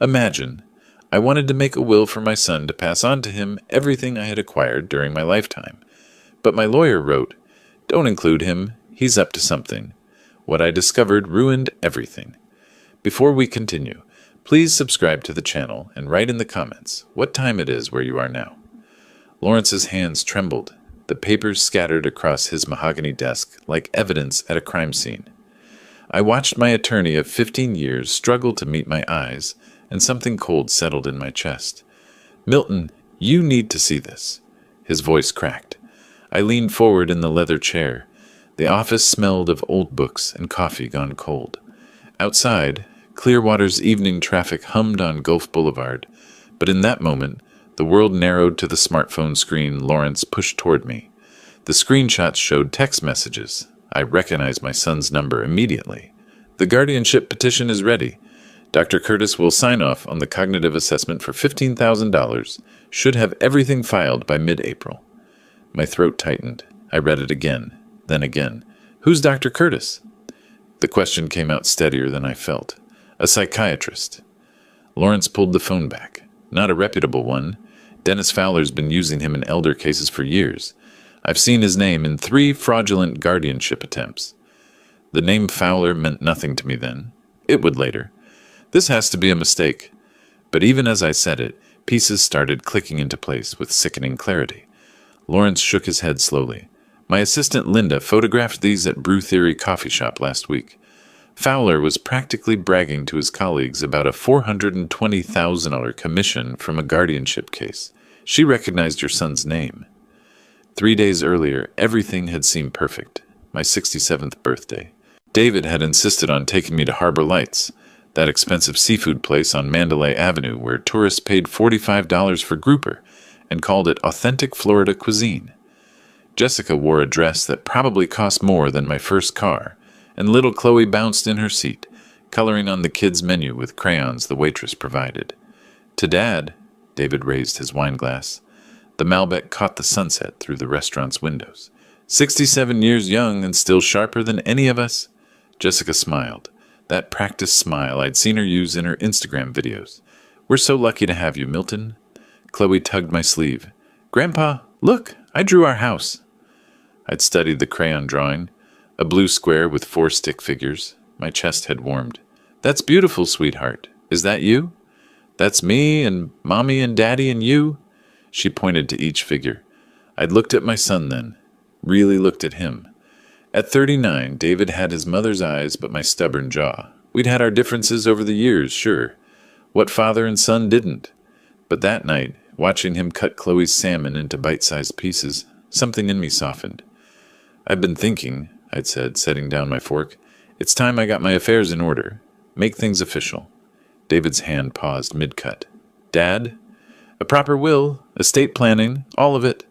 Imagine, I wanted to make a will for my son to pass on to him everything I had acquired during my lifetime. But my lawyer wrote, "Don't include him, he's up to something." What I discovered ruined everything. Before we continue, please subscribe to the channel and write in the comments what time it is where you are now. Lawrence's hands trembled, the papers scattered across his mahogany desk like evidence at a crime scene. I watched my attorney of 15 years struggle to meet my eyes, and something cold settled in my chest. "Milton, you need to see this." His voice cracked. I leaned forward in the leather chair. The office smelled of old books and coffee gone cold. Outside, Clearwater's evening traffic hummed on Gulf Boulevard, but in that moment, the world narrowed to the smartphone screen Lawrence pushed toward me. The screenshots showed text messages. I recognized my son's number immediately. "The guardianship petition is ready. Dr. Curtis will sign off on the cognitive assessment for $15,000. Should have everything filed by mid-April." My throat tightened. I read it again, then again. "Who's Dr. Curtis?" The question came out steadier than I felt. "A psychiatrist." Lawrence pulled the phone back. "Not a reputable one. Dennis Fowler's been using him in elder cases for years. I've seen his name in 3 fraudulent guardianship attempts." The name Fowler meant nothing to me then. It would later. This has to be a mistake. But even as I said it, pieces started clicking into place with sickening clarity. Lawrence shook his head slowly. "My assistant Linda photographed these at Brew Theory coffee shop last week. Fowler was practically bragging to his colleagues about a $420,000 commission from a guardianship case. She recognized your son's name. 3 days earlier, everything had seemed perfect. My 67th birthday. David had insisted on taking me to Harbor Lights, that expensive seafood place on Mandalay Avenue where tourists paid $45 for grouper and called it authentic Florida cuisine. Jessica wore a dress that probably cost more than my first car, and little Chloe bounced in her seat, coloring on the kids' menu with crayons the waitress provided. To Dad, David raised his wine glass. The Malbec caught the sunset through the restaurant's windows. 67 years young and still sharper than any of us? Jessica smiled, that practiced smile I'd seen her use in her Instagram videos. "We're so lucky to have you, Milton." Chloe tugged my sleeve. "Grandpa, look, I drew our house." I'd studied the crayon drawing, a blue square with 4 stick figures. My chest had warmed. "That's beautiful, sweetheart. Is that you?" "That's me and Mommy and Daddy and you." She pointed to each figure. I'd looked at my son then, really looked at him. At 39, David had his mother's eyes but my stubborn jaw. We'd had our differences over the years, sure. What father and son didn't? But that night, watching him cut Chloe's salmon into bite-sized pieces, something in me softened. "I've been thinking," I'd said, setting down my fork. "It's time I got my affairs in order. Make things official." David's hand paused mid-cut. "Dad? A proper will, estate planning, all of it."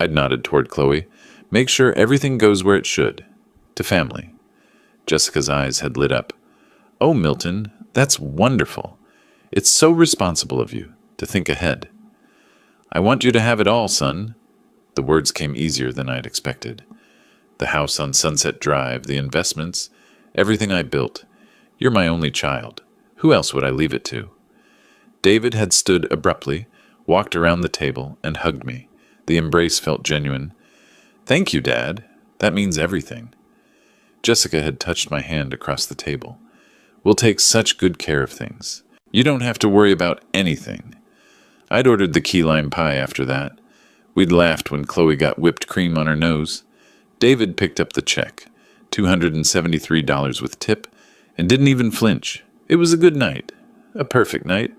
I'd nodded toward Chloe. "Make sure everything goes where it should. To family." Jessica's eyes had lit up. "Oh, Milton, that's wonderful. It's so responsible of you to think ahead." "I want you to have it all, son." The words came easier than I'd expected. The house on Sunset Drive, the investments, everything I built. You're my only child. Who else would I leave it to? David had stood abruptly, walked around the table, and hugged me. The embrace felt genuine. "Thank you, Dad. That means everything." Jessica had touched my hand across the table. "We'll take such good care of things. You don't have to worry about anything." I'd ordered the key lime pie after that. We'd laughed when Chloe got whipped cream on her nose. David picked up the check, $273 with tip, and didn't even flinch. It was a good night. A perfect night.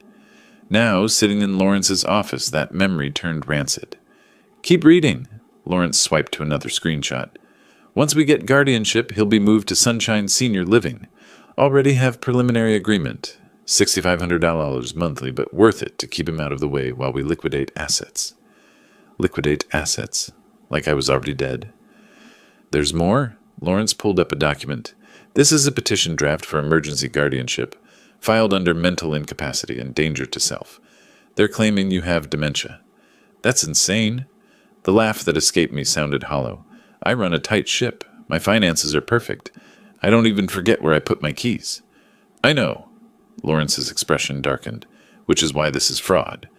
Now, sitting in Lawrence's office, that memory turned rancid. "Keep reading." Lawrence swiped to another screenshot. "Once we get guardianship, he'll be moved to Sunshine Senior Living. Already have preliminary agreement. $6,500 monthly, but worth it to keep him out of the way while we liquidate assets." Liquidate assets? Like I was already dead? "There's more." Lawrence pulled up a document. "This is a petition draft for emergency guardianship, filed under mental incapacity and danger to self. They're claiming you have dementia." "That's insane." The laugh that escaped me sounded hollow. "I run a tight ship. My finances are perfect. I don't even forget where I put my keys." "I know. Lawrence's expression darkened. Which is why this is fraud.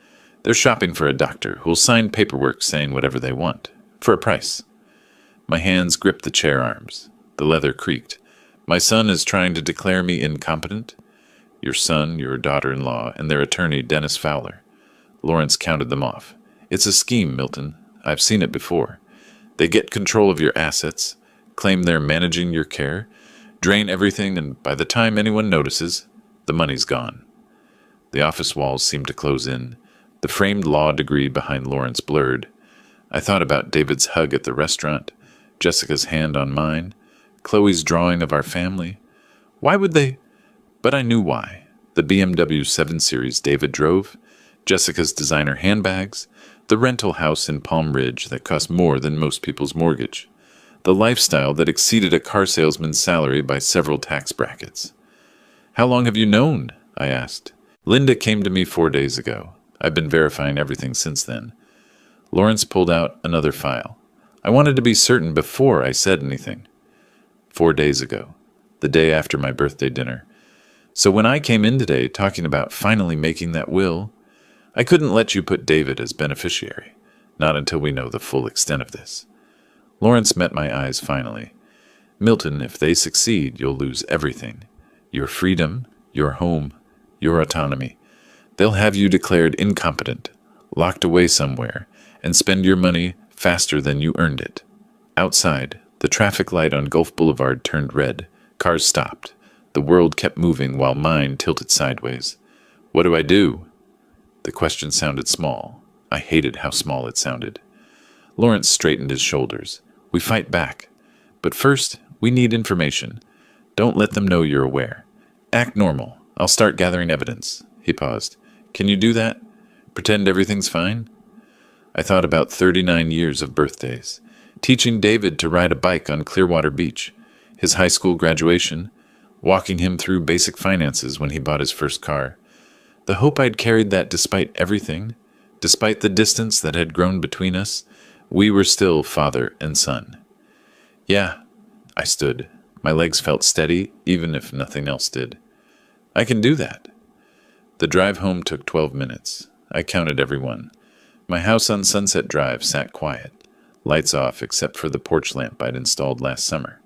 They're shopping for a doctor who'll sign paperwork saying whatever they want, for a price. My hands gripped the chair arms. The leather creaked. My son is trying to declare me incompetent? Your son, your daughter-in-law, and their attorney, Dennis Fowler. Lawrence counted them off. It's a scheme, Milton. I've seen it before. They get control of your assets, claim they're managing your care, drain everything, and by the time anyone notices, the money's gone. The office walls seemed to close in. The framed law degree behind Lawrence blurred. I thought about David's hug at the restaurant, Jessica's hand on mine, Chloe's drawing of our family. Why would they? But I knew why. The BMW 7 Series David drove, Jessica's designer handbags, the rental house in Palm Ridge that cost more than most people's mortgage, the lifestyle that exceeded a car salesman's salary by several tax brackets. How long have you known? I asked. Linda came to me 4 days ago. I've been verifying everything since then. Lawrence pulled out another file. I wanted to be certain before I said anything. 4 days ago, the day after my birthday dinner. So when I came in today talking about finally making that will, I couldn't let you put David as beneficiary, not until we know the full extent of this. Lawrence met my eyes finally. Milton, if they succeed, you'll lose everything. Your freedom, your home, your autonomy. They'll have you declared incompetent, locked away somewhere, and spend your money faster than you earned it. Outside, the traffic light on Gulf Boulevard turned red. Cars stopped. The world kept moving while mine tilted sideways. What do I do? The question sounded small. I hated how small it sounded. Lawrence straightened his shoulders. We fight back. But first, we need information. Don't let them know you're aware. Act normal. I'll start gathering evidence. He paused. Can you do that? Pretend everything's fine? I thought about 39 years of birthdays. Teaching David to ride a bike on Clearwater Beach. His high school graduation. Walking him through basic finances when he bought his first car. The hope I'd carried that despite everything, despite the distance that had grown between us, we were still father and son. Yeah, I stood. My legs felt steady, even if nothing else did. I can do that. The drive home took 12 minutes. I counted every one. My house on Sunset Drive sat quiet, lights off except for the porch lamp I'd installed last summer,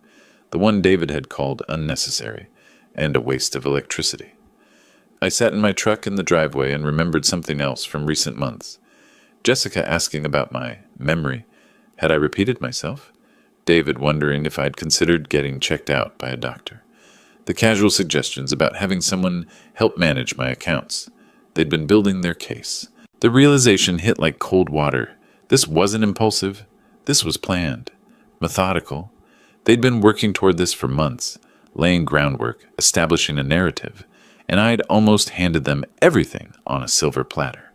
the one David had called unnecessary, and a waste of electricity. I sat in my truck in the driveway and remembered something else from recent months. Jessica asking about my memory. Had I repeated myself? David wondering if I'd considered getting checked out by a doctor. The casual suggestions about having someone help manage my accounts. They'd been building their case. The realization hit like cold water. This wasn't impulsive. This was planned. Methodical. They'd been working toward this for months, laying groundwork, establishing a narrative, and I'd almost handed them everything on a silver platter.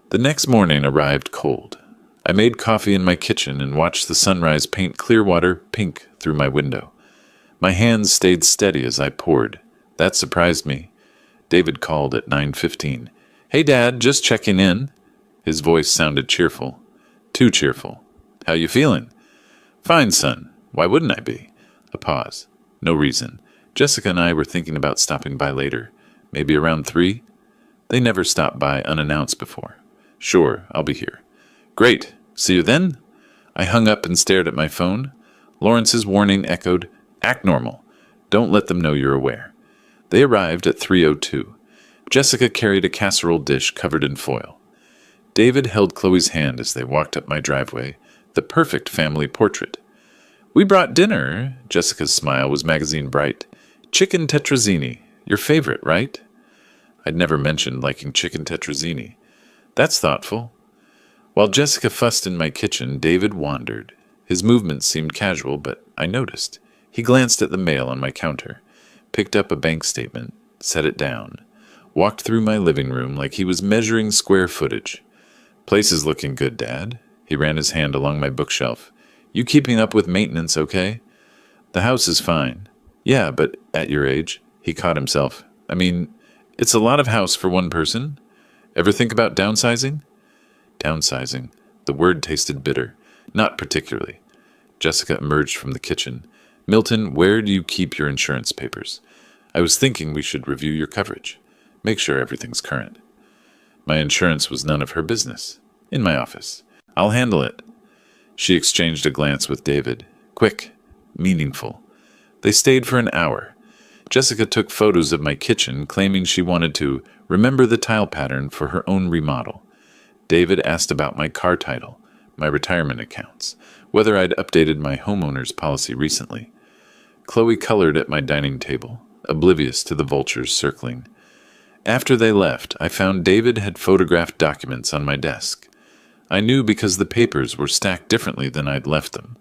The next morning arrived cold. I made coffee in my kitchen and watched the sunrise paint Clearwater pink through my window. My hands stayed steady as I poured. That surprised me. David called at 9:15. Hey, Dad, just checking in. His voice sounded cheerful. Too cheerful. How you feeling? Fine, son. Why wouldn't I be? A pause. No reason. Jessica and I were thinking about stopping by later. Maybe around 3? They never stopped by unannounced before. Sure, I'll be here. Great. See you then? I hung up and stared at my phone. Lawrence's warning echoed, Act normal. Don't let them know you're aware. They arrived at 3:02. Jessica carried a casserole dish covered in foil. David held Chloe's hand as they walked up my driveway, the perfect family portrait. We brought dinner. Jessica's smile was magazine bright. Chicken tetrazzini. Your favorite, right? I'd never mentioned liking chicken tetrazzini. That's thoughtful. While Jessica fussed in my kitchen, David wandered. His movements seemed casual, but I noticed. He glanced at the mail on my counter, picked up a bank statement, set it down, walked through my living room like he was measuring square footage. Place is looking good, Dad. He ran his hand along my bookshelf. You keeping up with maintenance, okay? The house is fine. Yeah, but at your age, he caught himself. I mean, it's a lot of house for one person. Ever think about downsizing? Downsizing. The word tasted bitter. Not particularly. Jessica emerged from the kitchen. Milton, where do you keep your insurance papers? I was thinking we should review your coverage. Make sure everything's current. My insurance was none of her business. In my office. I'll handle it. She exchanged a glance with David. Quick. Meaningful. They stayed for an hour. Jessica took photos of my kitchen, claiming she wanted to remember the tile pattern for her own remodel. David asked about my car title, my retirement accounts, whether I'd updated my homeowner's policy recently. Chloe colored at my dining table, oblivious to the vultures circling. After they left, I found David had photographed documents on my desk. I knew because the papers were stacked differently than I'd left them.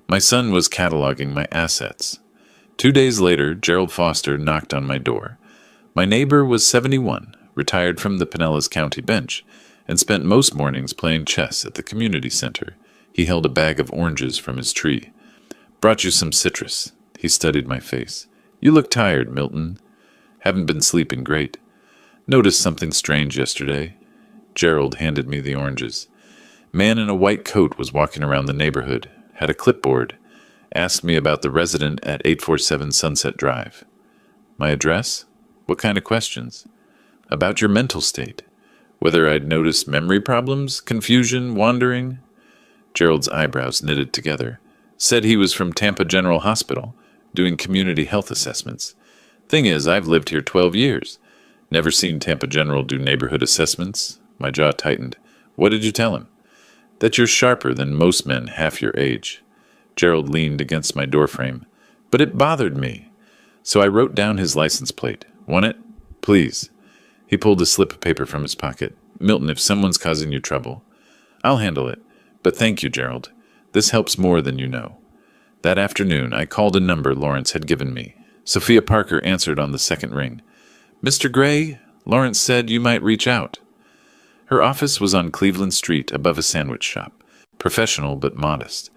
My son was cataloging my assets. 2 days later, Gerald Foster knocked on my door. My neighbor was 71, retired from the Pinellas County bench, and spent most mornings playing chess at the community center. He held a bag of oranges from his tree. Brought you some citrus. He studied my face. You look tired, Milton. Haven't been sleeping great. Noticed something strange yesterday. Gerald handed me the oranges. Man in a white coat was walking around the neighborhood, had a clipboard, asked me about the resident at 847 Sunset Drive. My address? What kind of questions? About your mental state. Whether I'd noticed memory problems, confusion, wandering. Gerald's eyebrows knitted together. Said he was from Tampa General Hospital, doing community health assessments. Thing is, I've lived here 12 years. Never seen Tampa General do neighborhood assessments. My jaw tightened. What did you tell him? That you're sharper than most men half your age. Gerald leaned against my doorframe. But it bothered me. So I wrote down his license plate. Want it? Please. He pulled a slip of paper from his pocket. Milton, if someone's causing you trouble. I'll handle it. But thank you, Gerald. This helps more than you know. That afternoon, I called a number Lawrence had given me. Sophia Parker answered on the second ring. Mr. Gray, Lawrence said you might reach out. Her office was on Cleveland Street above a sandwich shop. Professional but modest.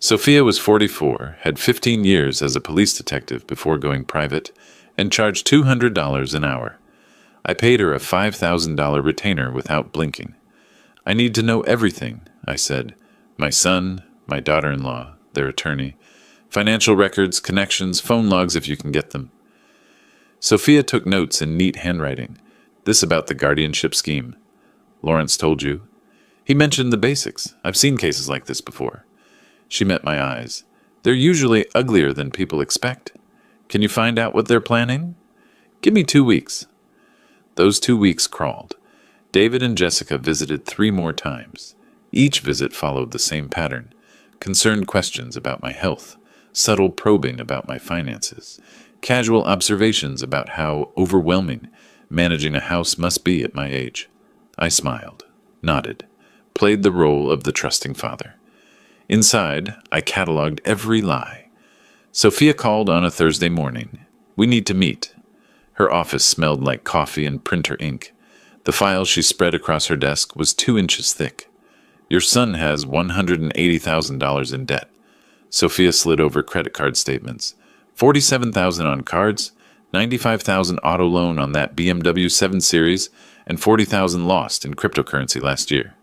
Sophia was 44, had 15 years as a police detective before going private, and charged $200 an hour. I paid her a $5,000 retainer without blinking. I need to know everything, I said. My son, my daughter-in-law, their attorney, financial records, connections, phone logs if you can get them. Sophia took notes in neat handwriting. This about the guardianship scheme. Lawrence told you. He mentioned the basics. I've seen cases like this before. She met my eyes. They're usually uglier than people expect. Can you find out what they're planning? Give me 2 weeks. Those 2 weeks crawled. David and Jessica visited 3 more times. Each visit followed the same pattern. Concerned questions about my health, subtle probing about my finances, casual observations about how overwhelming managing a house must be at my age. I smiled, nodded, played the role of the trusting father. Inside, I cataloged every lie. Sophia called on a Thursday morning. We need to meet. Her office smelled like coffee and printer ink. The file she spread across her desk was 2 inches thick. Your son has $180,000 in debt. Sophia slid over credit card statements. $47,000 on cards, $95,000 auto loan on that BMW 7 Series, and $40,000 lost in cryptocurrency last year.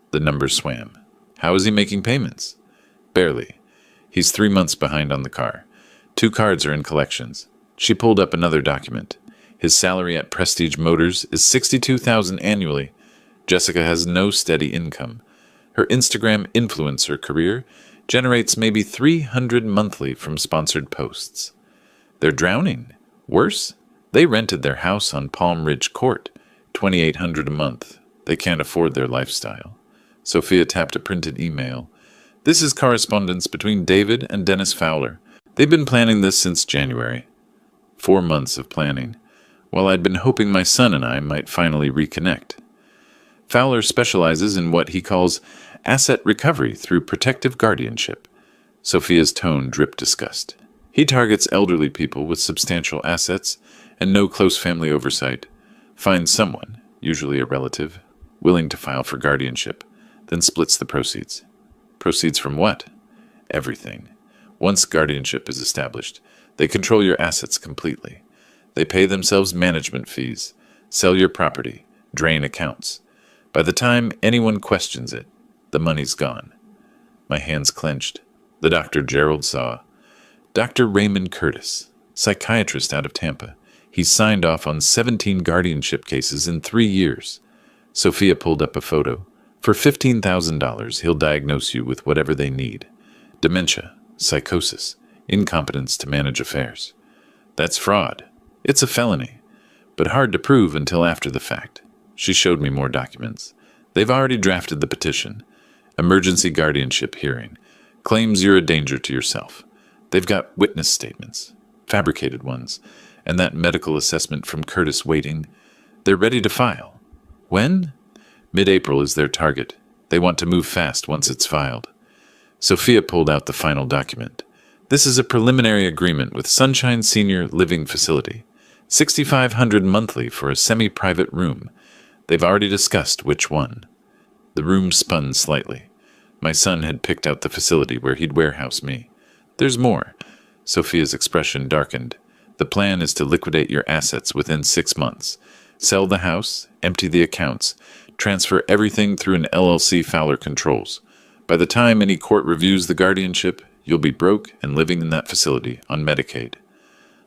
The numbers swam. How is he making payments? Barely. He's 3 months behind on the car. 2 cards are in collections. She pulled up another document. His salary at Prestige Motors is $62,000 annually. Jessica has no steady income. Her Instagram influencer career generates maybe $300 monthly from sponsored posts. They're drowning. Worse, they rented their house on Palm Ridge Court, $2,800 a month. They can't afford their lifestyle. Sophia tapped a printed email. This is correspondence between David and Dennis Fowler. They've been planning this since January. 4 months of planning, while I'd been hoping my son and I might finally reconnect. Fowler specializes in what he calls asset recovery through protective guardianship. Sophia's tone dripped disgust. He targets elderly people with substantial assets and no close family oversight. Finds someone, usually a relative, willing to file for guardianship, then splits the proceeds. Proceeds from what? Everything. Once guardianship is established, they control your assets completely. They pay themselves management fees, sell your property, drain accounts. By the time anyone questions it, the money's gone. My hands clenched. The Dr. Gerald saw. Dr. Raymond Curtis, psychiatrist out of Tampa. He's signed off on 17 guardianship cases in 3 years. Sophia pulled up a photo. For $15,000, he'll diagnose you with whatever they need. Dementia, psychosis, incompetence to manage affairs. That's fraud. It's a felony, but hard to prove until after the fact. She showed me more documents. They've already drafted the petition. Emergency guardianship hearing. Claims you're a danger to yourself. They've got witness statements, fabricated ones, and that medical assessment from Curtis waiting. They're ready to file. When? Mid-April is their target. They want to move fast once it's filed. Sophia pulled out the final document. This is a preliminary agreement with Sunshine Senior Living Facility. $6,500 monthly for a semi-private room. They've already discussed which one. The room spun slightly. My son had picked out the facility where he'd warehouse me. There's more. Sophia's expression darkened. The plan is to liquidate your assets within 6 months. Sell the house, empty the accounts, transfer everything through an LLC Fowler controls. By the time any court reviews the guardianship, you'll be broke and living in that facility on Medicaid.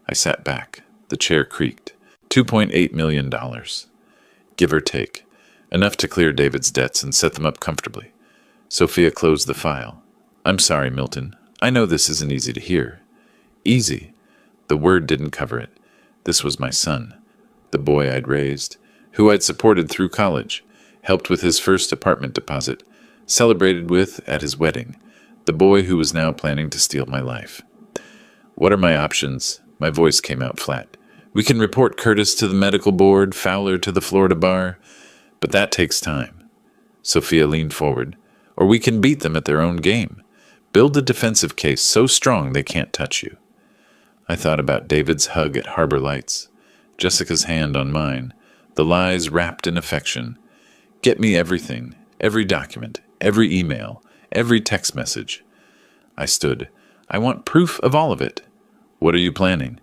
I sat back. The chair creaked. $2.8 million. Give or take. Enough to clear David's debts and set them up comfortably. Sophia closed the file. I'm sorry, Milton. I know this isn't easy to hear. Easy. The word didn't cover it. This was my son. The boy I'd raised, who I'd supported through college, helped with his first apartment deposit, celebrated with at his wedding, the boy who was now planning to steal my life. What are my options? My voice came out flat. We can report Curtis to the medical board, Fowler to the Florida bar, but that takes time. Sophia leaned forward. Or we can beat them at their own game. Build a defensive case so strong they can't touch you. I thought about David's hug at Harbor Lights, Jessica's hand on mine, the lies wrapped in affection. Get me everything, every document, every email, every text message. I stood. I want proof of all of it. What are you planning?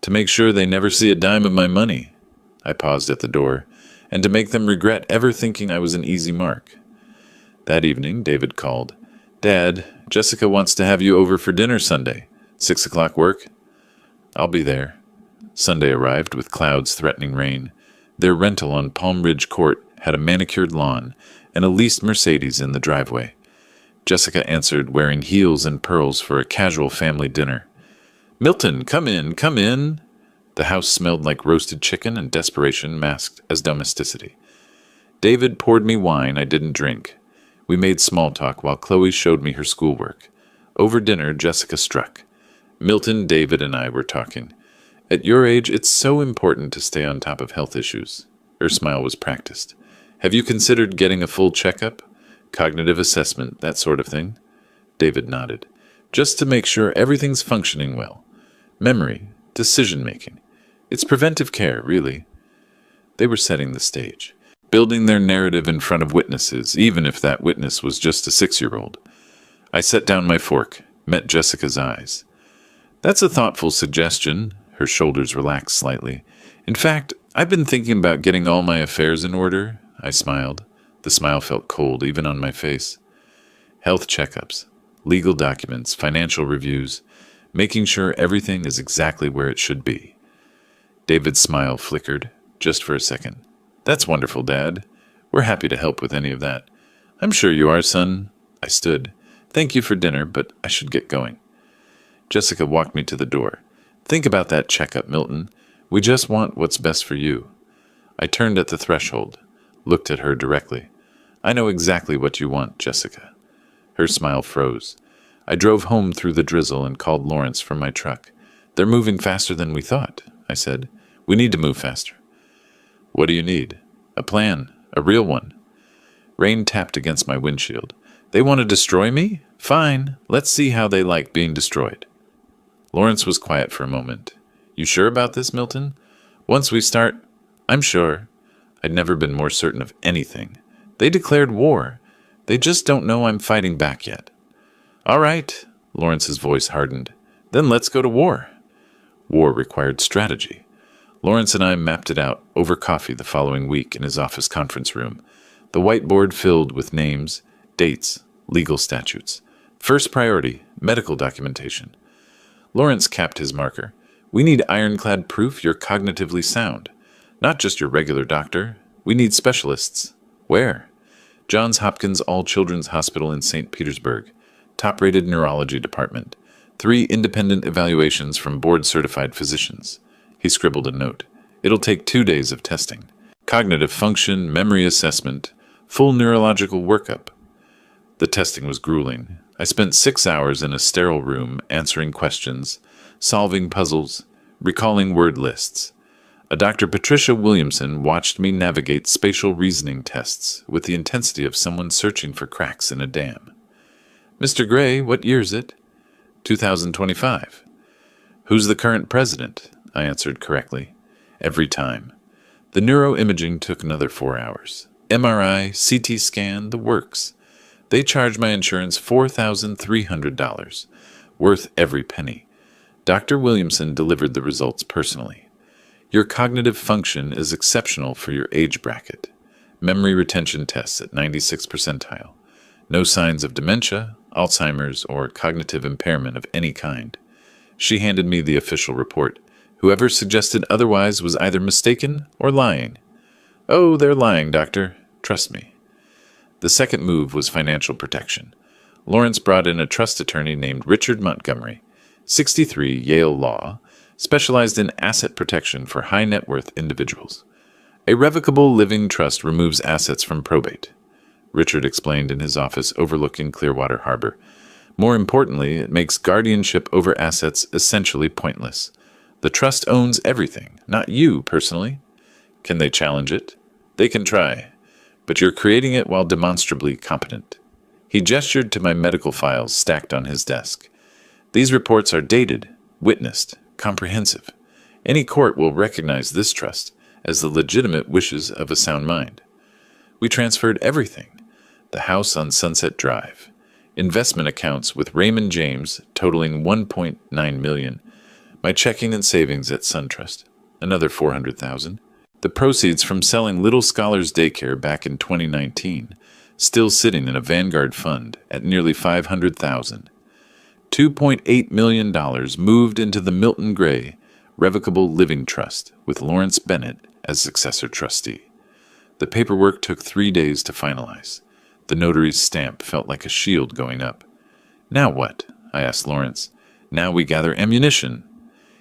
To make sure they never see a dime of my money. I paused at the door, and to make them regret ever thinking I was an easy mark. That evening, David called. Dad, Jessica wants to have you over for dinner Sunday. 6 o'clock work? I'll be there. Sunday arrived with clouds threatening rain. Their rental on Palm Ridge Court had a manicured lawn and a leased Mercedes in the driveway. Jessica answered, wearing heels and pearls for a casual family dinner. Milton, come in, come in. The house smelled like roasted chicken and desperation masked as domesticity. David poured me wine I didn't drink. We made small talk while Chloe showed me her schoolwork. Over dinner, Jessica struck. Milton, David, and I were talking. At your age, it's so important to stay on top of health issues. Her smile was practiced. Have you considered getting a full checkup? Cognitive assessment, that sort of thing? David nodded. Just to make sure everything's functioning well. Memory, decision-making. It's preventive care, really. They were setting the stage, building their narrative in front of witnesses, even if that witness was just a 6-year-old. I set down my fork, met Jessica's eyes. That's a thoughtful suggestion. Her shoulders relaxed slightly. In fact, I've been thinking about getting all my affairs in order. I smiled. The smile felt cold, even on my face. Health checkups, legal documents, financial reviews, making sure everything is exactly where it should be. David's smile flickered, just for a second. That's wonderful, Dad. We're happy to help with any of that. I'm sure you are, son. I stood. Thank you for dinner, but I should get going. Jessica walked me to the door. Think about that checkup, Milton. We just want what's best for you. I turned at the threshold, looked at her directly. I know exactly what you want, Jessica. Her smile froze. I drove home through the drizzle and called Lawrence from my truck. They're moving faster than we thought, I said. We need to move faster. What do you need? A plan, a real one. Rain tapped against my windshield. They want to destroy me? Fine, let's see how they like being destroyed. Lawrence was quiet for a moment. You sure about this, Milton? Once we start, I'm sure. I'd never been more certain of anything. They declared war. They just don't know I'm fighting back yet. All right, Lawrence's voice hardened. Then let's go to war. War required strategy. Lawrence and I mapped it out over coffee the following week in his office conference room, the whiteboard filled with names, dates, legal statutes. First priority, medical documentation. Lawrence capped his marker. We need ironclad proof you're cognitively sound. Not just your regular doctor. We need specialists. Where? Johns Hopkins All Children's Hospital in St. Petersburg. Top-rated neurology department. 3 independent evaluations from board-certified physicians. He scribbled a note. It'll take 2 days of testing. Cognitive function, memory assessment, full neurological workup. The testing was grueling. I spent 6 hours in a sterile room answering questions, solving puzzles, recalling word lists. A Dr. Patricia Williamson watched me navigate spatial reasoning tests with the intensity of someone searching for cracks in a dam. Mr. Gray, what year's it? 2025. Who's the current president? I answered correctly. Every time. The neuroimaging took another 4 hours. MRI, CT scan, the works. They charged my insurance $4,300. Worth every penny. Dr. Williamson delivered the results personally. Your cognitive function is exceptional for your age bracket. Memory retention tests at 96 percentile. No signs of dementia, Alzheimer's, or cognitive impairment of any kind. She handed me the official report. Whoever suggested otherwise was either mistaken or lying. Oh, they're lying, doctor. Trust me. The second move was financial protection. Lawrence brought in a trust attorney named Richard Montgomery, 63, Yale Law, specialized in asset protection for high-net-worth individuals. A revocable living trust removes assets from probate, Richard explained in his office overlooking Clearwater Harbor. More importantly, it makes guardianship over assets essentially pointless. The trust owns everything, not you personally. Can they challenge it? They can try, but you're creating it while demonstrably competent. He gestured to my medical files stacked on his desk. These reports are dated, witnessed, comprehensive. Any court will recognize this trust as the legitimate wishes of a sound mind. We transferred everything. The house on Sunset Drive. Investment accounts with Raymond James totaling $1.9 million. My checking and savings at SunTrust, another $400,000. The proceeds from selling Little Scholars Daycare back in 2019, still sitting in a Vanguard fund at nearly $500,000. $2.8 million moved into the Milton Gray Revocable Living Trust with Lawrence Bennett as successor trustee. The paperwork took 3 days to finalize. The notary's stamp felt like a shield going up. Now what? I asked Lawrence. Now we gather ammunition.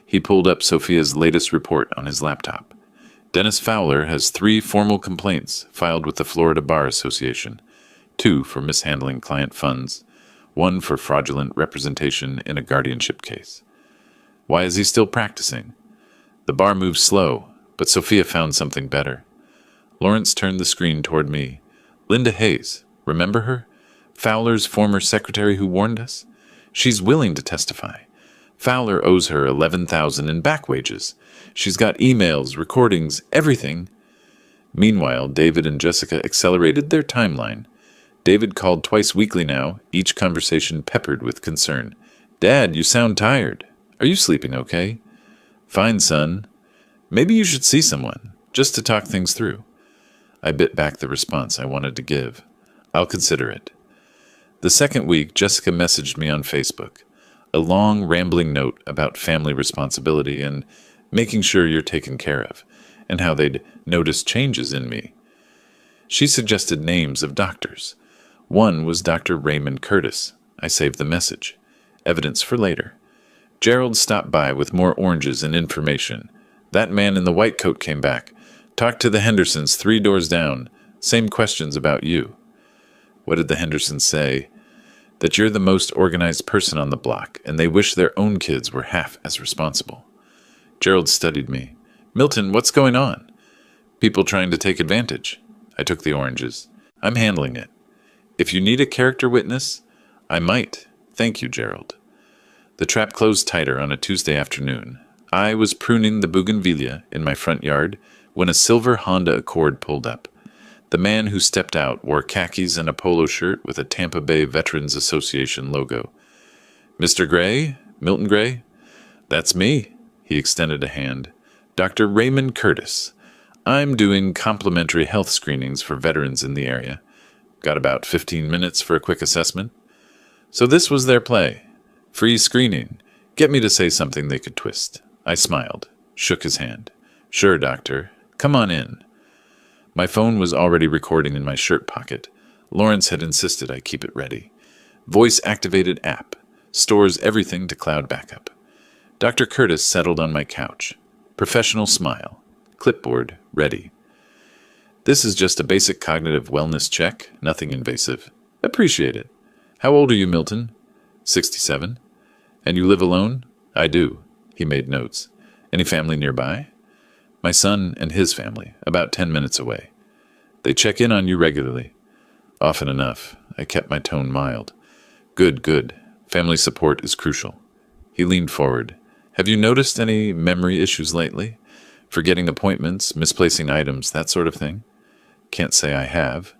He pulled up Sophia's latest report on his laptop. Dennis Fowler has 3 formal complaints filed with the Florida Bar Association, 2 for mishandling client funds, 1 for fraudulent representation in a guardianship case. Why is he still practicing? The bar moves slow, but Sophia found something better. Lawrence turned the screen toward me. Linda Hayes, remember her? Fowler's former secretary who warned us? She's willing to testify. Fowler owes her $11,000 in back wages. She's got emails, recordings, everything. Meanwhile, David and Jessica accelerated their timeline. David called twice weekly now, each conversation peppered with concern. Dad, you sound tired. Are you sleeping okay? Fine, son. Maybe you should see someone, just to talk things through. I bit back the response I wanted to give. I'll consider it. The second week, Jessica messaged me on Facebook. A long, rambling note about family responsibility and making sure you're taken care of, and how they'd noticed changes in me. She suggested names of doctors. One was Dr. Raymond Curtis. I saved the message. Evidence for later. Gerald stopped by with more oranges and information. That man in the white coat came back. Talked to the Hendersons 3 doors down. Same questions about you. What did the Hendersons say? That you're the most organized person on the block, and they wish their own kids were half as responsible. Gerald studied me. Milton, what's going on? People trying to take advantage. I took the oranges. I'm handling it. If you need a character witness, I might. Thank you, Gerald. The trap closed tighter on a Tuesday afternoon. I was pruning the bougainvillea in my front yard when a silver Honda Accord pulled up. The man who stepped out wore khakis and a polo shirt with a Tampa Bay Veterans Association logo. Mr. Gray? Milton Gray? That's me. He extended a hand. Dr. Raymond Curtis. I'm doing complimentary health screenings for veterans in the area. Got about 15 minutes for a quick assessment. So this was their play. Free screening. Get me to say something they could twist. I smiled, shook his hand. Sure, doctor. Come on in. My phone was already recording in my shirt pocket. Lawrence had insisted I keep it ready. Voice-activated app. Stores everything to cloud backup. Dr. Curtis settled on my couch. Professional smile. Clipboard ready. This is just a basic cognitive wellness check, nothing invasive. Appreciate it. How old are you, Milton? 67. And you live alone? I do. He made notes. Any family nearby? My son and his family, about 10 minutes away. They check in on you regularly. Often enough. I kept my tone mild. Good, good. Family support is crucial. He leaned forward. Have you noticed any memory issues lately? Forgetting appointments, misplacing items, that sort of thing? Can't say I have.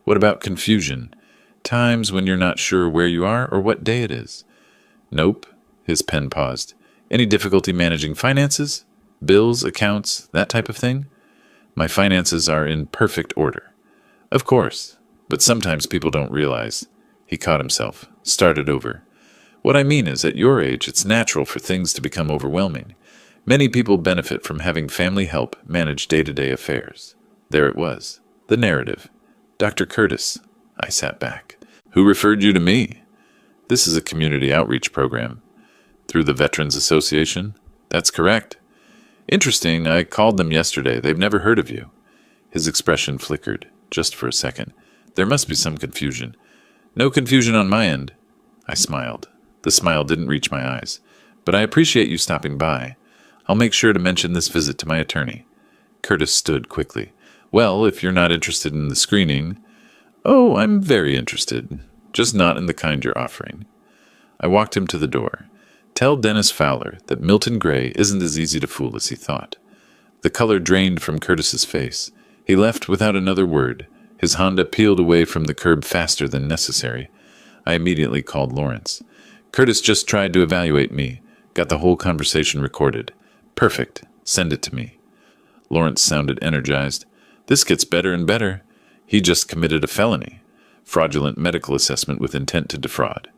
What about confusion? Times when you're not sure where you are or what day it is? Nope. His pen paused. Any difficulty managing finances? Bills, accounts, that type of thing? My finances are in perfect order. Of course, but sometimes people don't realize. He caught himself, started over. What I mean is, at your age, it's natural for things to become overwhelming. Many people benefit from having family help manage day-to-day affairs. There it was, the narrative. Dr. Curtis. I sat back. Who referred you to me? This is a community outreach program. Through the Veterans Association? That's correct. Interesting, I called them yesterday. They've never heard of you. His expression flickered, just for a second. There must be some confusion. No confusion on my end. I smiled. The smile didn't reach my eyes. But I appreciate you stopping by. I'll make sure to mention this visit to my attorney. Curtis stood quickly. Well, if you're not interested in the screening... Oh, I'm very interested. Just not in the kind you're offering. I walked him to the door. Tell Dennis Fowler that Milton Gray isn't as easy to fool as he thought. The color drained from Curtis's face. He left without another word. His Honda peeled away from the curb faster than necessary. I immediately called Lawrence. Curtis just tried to evaluate me. Got the whole conversation recorded. Perfect. Send it to me. Lawrence sounded energized. This gets better and better. He just committed a felony. Fraudulent medical assessment with intent to defraud.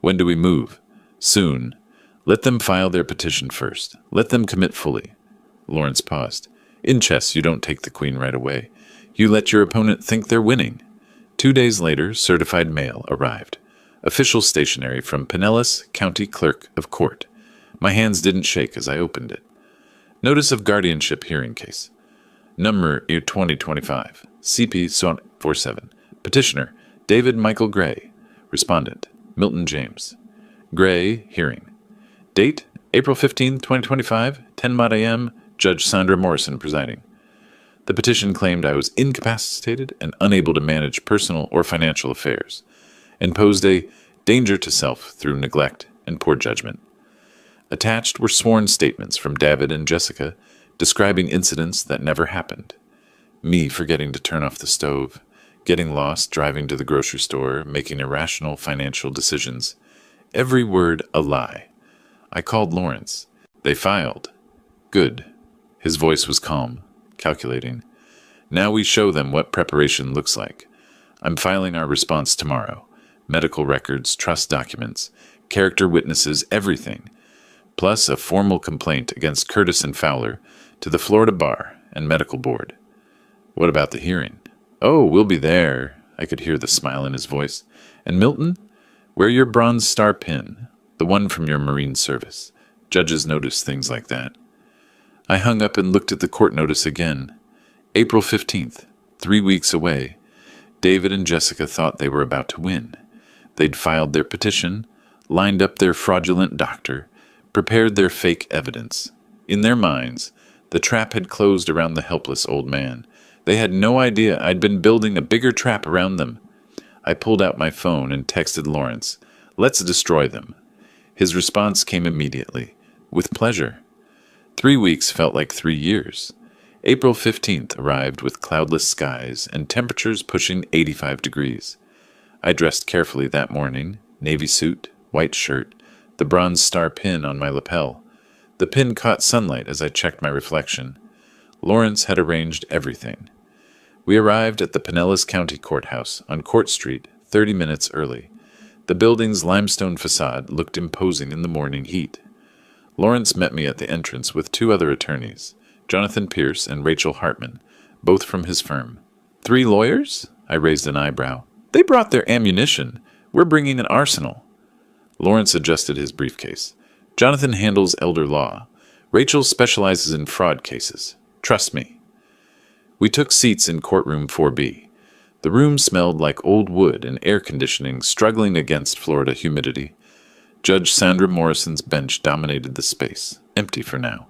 When do we move? Soon. Let them file their petition first. Let them commit fully. Lawrence paused. In chess, you don't take the queen right away. You let your opponent think they're winning. 2 days later, certified mail arrived. Official stationery from Pinellas County Clerk of Court. My hands didn't shake as I opened it. Notice of guardianship hearing case. Number 2025. CP 47. Petitioner, David Michael Gray. Respondent, Milton James. Gray, hearing. Date, April 15, 2025, 10 a.m., Judge Sandra Morrison presiding. The petition claimed I was incapacitated and unable to manage personal or financial affairs, and posed a danger to self through neglect and poor judgment. Attached were sworn statements from David and Jessica describing incidents that never happened. Me forgetting to turn off the stove, getting lost driving to the grocery store, making irrational financial decisions. Every word a lie. I called Lawrence. They filed. Good. His voice was calm, calculating. Now we show them what preparation looks like. I'm filing our response tomorrow. Medical records, trust documents, character witnesses, everything. Plus a formal complaint against Curtis and Fowler to the Florida Bar and Medical Board. What about the hearing? Oh, we'll be there. I could hear the smile in his voice. And Milton? Wear your Bronze Star pin, the one from your Marine service. Judges notice things like that. I hung up and looked at the court notice again. April 15th, 3 weeks away. David and Jessica thought they were about to win. They'd filed their petition, lined up their fraudulent doctor, prepared their fake evidence. In their minds, the trap had closed around the helpless old man. They had no idea I'd been building a bigger trap around them. I pulled out my phone and texted Lawrence, "Let's destroy them." His response came immediately, "With pleasure." 3 weeks felt like 3 years. April 15th arrived with cloudless skies and temperatures pushing 85 degrees. I dressed carefully that morning, navy suit, white shirt, the Bronze Star pin on my lapel. The pin caught sunlight as I checked my reflection. Lawrence had arranged everything. We arrived at the Pinellas County Courthouse on Court Street 30 minutes early. The building's limestone facade looked imposing in the morning heat. Lawrence met me at the entrance with two other attorneys, Jonathan Pierce and Rachel Hartman, both from his firm. 3 lawyers? I raised an eyebrow. They brought their ammunition. We're bringing an arsenal. Lawrence adjusted his briefcase. Jonathan handles elder law. Rachel specializes in fraud cases. Trust me. We took seats in courtroom 4B. The room smelled like old wood and air conditioning struggling against Florida humidity. Judge Sandra Morrison's bench dominated the space, empty for now.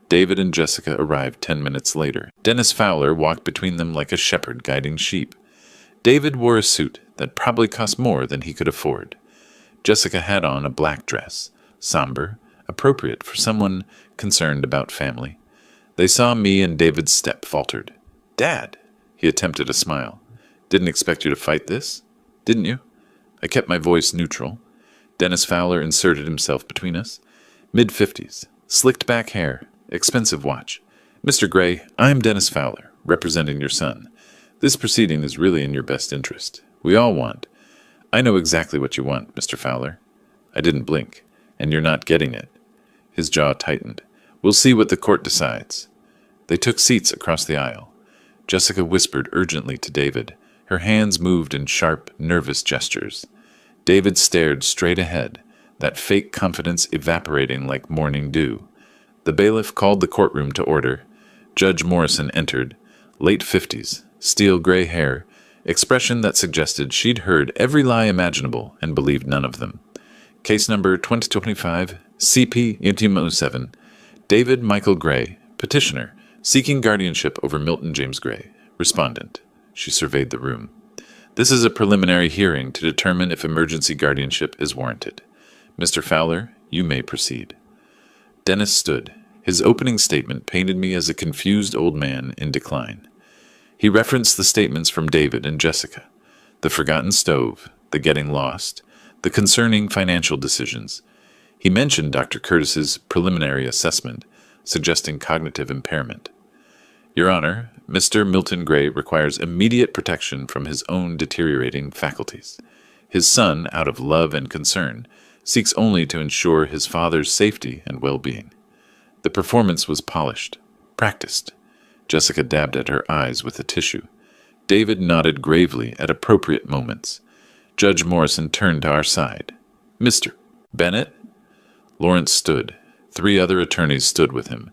David and Jessica arrived 10 minutes later. Dennis Fowler walked between them like a shepherd guiding sheep. David wore a suit that probably cost more than he could afford. Jessica had on a black dress, somber, appropriate for someone concerned about family. They saw me and David's step faltered. "Dad!" He attempted a smile. "Didn't expect you to fight this? Didn't you?" I kept my voice neutral. Dennis Fowler inserted himself between us. Mid-50s, slicked back hair, expensive watch. "Mr. Gray, I'm Dennis Fowler, representing your son. This proceeding is really in your best interest. We all want. I know exactly what you want, Mr. Fowler." I didn't blink. "And you're not getting it." His jaw tightened. "We'll see what the court decides." They took seats across the aisle. Jessica whispered urgently to David. Her hands moved in sharp, nervous gestures. David stared straight ahead, that fake confidence evaporating like morning dew. The bailiff called the courtroom to order. Judge Morrison entered, late 50s, steel gray hair, expression that suggested she'd heard every lie imaginable and believed none of them. Case number 2025, CP-UTM-07, David Michael Gray, petitioner, seeking guardianship over Milton James Gray. Respondent. She surveyed the room. This is a preliminary hearing to determine if emergency guardianship is warranted. Mr. Fowler, you may proceed. Dennis stood. His opening statement painted me as a confused old man in decline. He referenced the statements from David and Jessica, the forgotten stove, the getting lost, the concerning financial decisions. He mentioned Dr. Curtis's preliminary assessment, suggesting cognitive impairment. Your Honor, Mr. Milton Gray requires immediate protection from his own deteriorating faculties. His son, out of love and concern, seeks only to ensure his father's safety and well-being. The performance was polished, practiced. Jessica dabbed at her eyes with a tissue. David nodded gravely at appropriate moments. Judge Morrison turned to our side. "Mr. Bennett?" Lawrence stood. 3 other attorneys stood with him.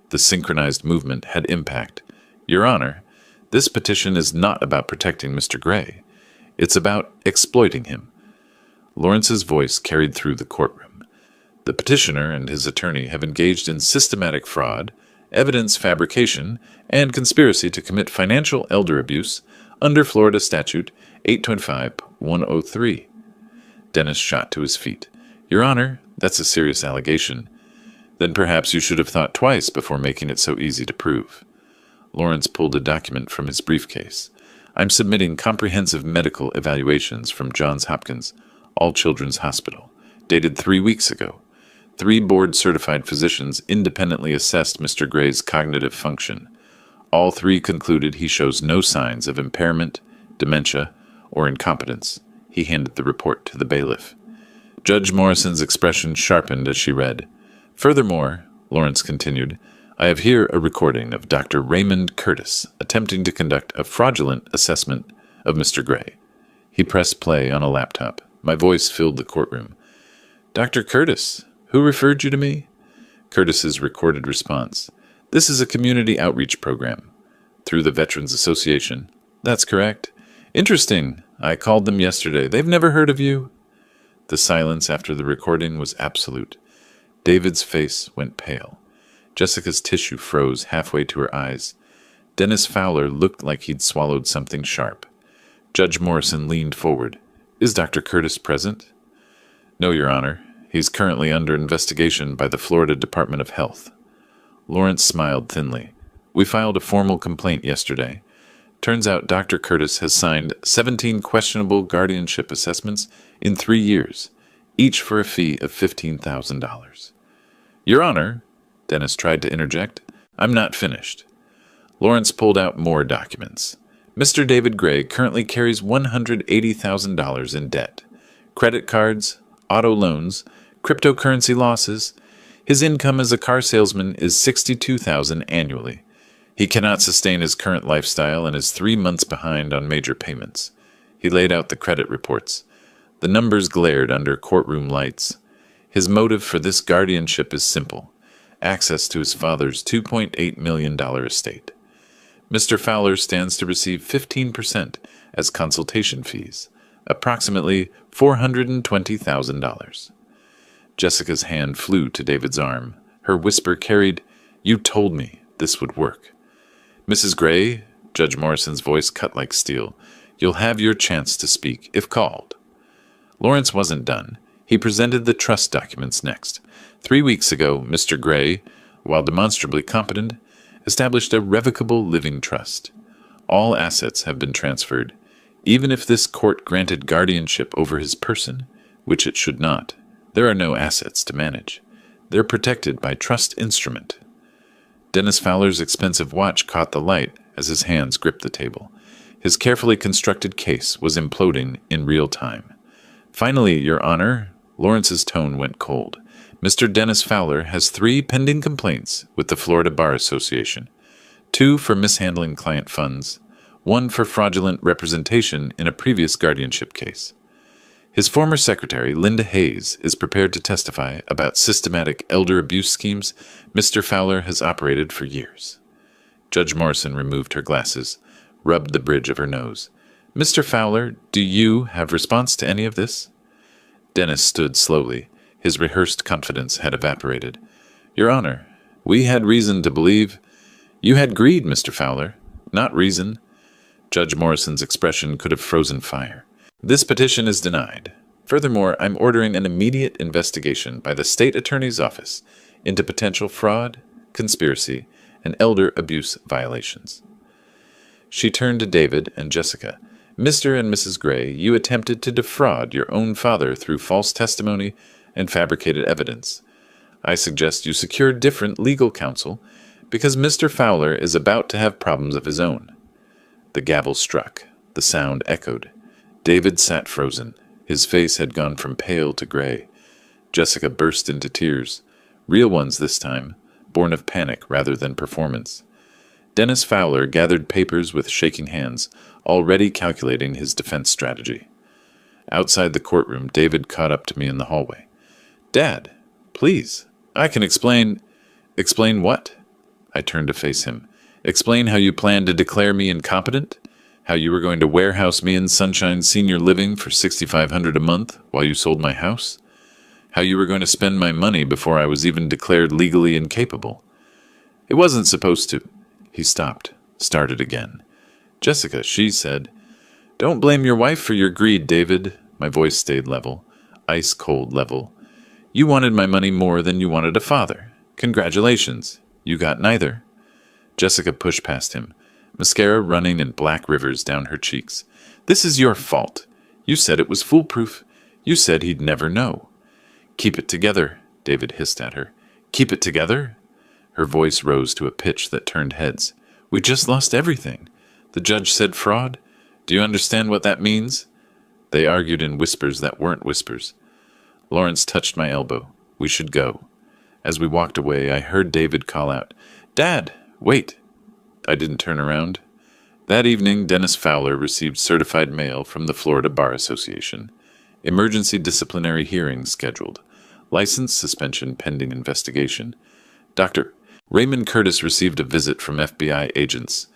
The synchronized movement had impact. Your Honor, this petition is not about protecting Mr. Gray. It's about exploiting him. Lawrence's voice carried through the courtroom. The petitioner and his attorney have engaged in systematic fraud, evidence fabrication, and conspiracy to commit financial elder abuse under Florida Statute 825-103. Dennis shot to his feet. Your Honor, that's a serious allegation. Then perhaps you should have thought twice before making it so easy to prove. Lawrence pulled a document from his briefcase. I'm submitting comprehensive medical evaluations from Johns Hopkins, All Children's Hospital, dated 3 weeks ago. 3 board-certified physicians independently assessed Mr. Gray's cognitive function. All 3 concluded he shows no signs of impairment, dementia, or incompetence. He handed the report to the bailiff. Judge Morrison's expression sharpened as she read. Furthermore, Lawrence continued, I have here a recording of Dr. Raymond Curtis attempting to conduct a fraudulent assessment of Mr. Gray. He pressed play on a laptop. My voice filled the courtroom. Dr. Curtis, who referred you to me? Curtis's recorded response. This is a community outreach program. Through the Veterans Association. That's correct. Interesting. I called them yesterday. They've never heard of you? The silence after the recording was absolute. David's face went pale. Jessica's tissue froze halfway to her eyes. Dennis Fowler looked like he'd swallowed something sharp. Judge Morrison leaned forward. Is Dr. Curtis present? No, Your Honor. He's currently under investigation by the Florida Department of Health. Lawrence smiled thinly. We filed a formal complaint yesterday. Turns out Dr. Curtis has signed 17 questionable guardianship assessments in 3 years, each for a fee of $15,000. Your Honor, Dennis tried to interject, I'm not finished. Lawrence pulled out more documents. Mr. David Gray currently carries $180,000 in debt. Credit cards, auto loans, cryptocurrency losses. His income as a car salesman is $62,000 annually. He cannot sustain his current lifestyle and is 3 months behind on major payments. He laid out the credit reports. The numbers glared under courtroom lights. His motive for this guardianship is simple: access to his father's $2.8 million estate. Mr. Fowler stands to receive 15% as consultation fees, approximately $420,000. Jessica's hand flew to David's arm. Her whisper carried, "You told me this would work." "Mrs. Gray," Judge Morrison's voice cut like steel, "you'll have your chance to speak, if called." Lawrence wasn't done. He presented the trust documents next. 3 weeks ago, Mr. Gray, while demonstrably competent, established a revocable living trust. All assets have been transferred, even if this court granted guardianship over his person, which it should not. There are no assets to manage. They're protected by trust instrument. Dennis Fowler's expensive watch caught the light as his hands gripped the table. His carefully constructed case was imploding in real time. "Finally, Your Honor," Lawrence's tone went cold. "Mr. Dennis Fowler has 3 pending complaints with the Florida Bar Association. 2 for mishandling client funds, 1 for fraudulent representation in a previous guardianship case. His former secretary, Linda Hayes, is prepared to testify about systematic elder abuse schemes Mr. Fowler has operated for years." Judge Morrison removed her glasses, rubbed the bridge of her nose. "Mr. Fowler, do you have response to any of this?" Dennis stood slowly. His rehearsed confidence had evaporated. "Your Honor, we had reason to believe—" "You had greed, Mr. Fowler, not reason." Judge Morrison's expression could have frozen fire. "This petition is denied. Furthermore, I'm ordering an immediate investigation by the State Attorney's Office into potential fraud, conspiracy, and elder abuse violations." She turned to David and Jessica. "Mr. and Mrs. Gray, you attempted to defraud your own father through false testimony and fabricated evidence. I suggest you secure different legal counsel because Mr. Fowler is about to have problems of his own." The gavel struck. The sound echoed. David sat frozen. His face had gone from pale to gray. Jessica burst into tears, real ones this time, born of panic rather than performance. Dennis Fowler gathered papers with shaking hands, already calculating his defense strategy. Outside the courtroom, David caught up to me in the hallway. "Dad, please, I can explain—" "Explain what?" I turned to face him. "Explain how you planned to declare me incompetent? How you were going to warehouse me in Sunshine Senior Living for $6,500 a month while you sold my house? How you were going to spend my money before I was even declared legally incapable? It wasn't supposed to." He stopped, started again. "Jessica," she said. "Don't blame your wife for your greed, David." My voice stayed level, ice-cold level. "You wanted my money more than you wanted a father. Congratulations. You got neither." Jessica pushed past him, mascara running in black rivers down her cheeks. "This is your fault. You said it was foolproof. You said he'd never know." "Keep it together," David hissed at her. "Keep it together?" Her voice rose to a pitch that turned heads. "We just lost everything. The judge said fraud. Do you understand what that means?" They argued in whispers that weren't whispers. Lawrence touched my elbow. We should go. As we walked away, I heard David call out, "Dad, wait." I didn't turn around. That evening, Dennis Fowler received certified mail from the Florida Bar Association. Emergency disciplinary hearing scheduled. License suspension pending investigation. Dr. Raymond Curtis received a visit from FBI agents.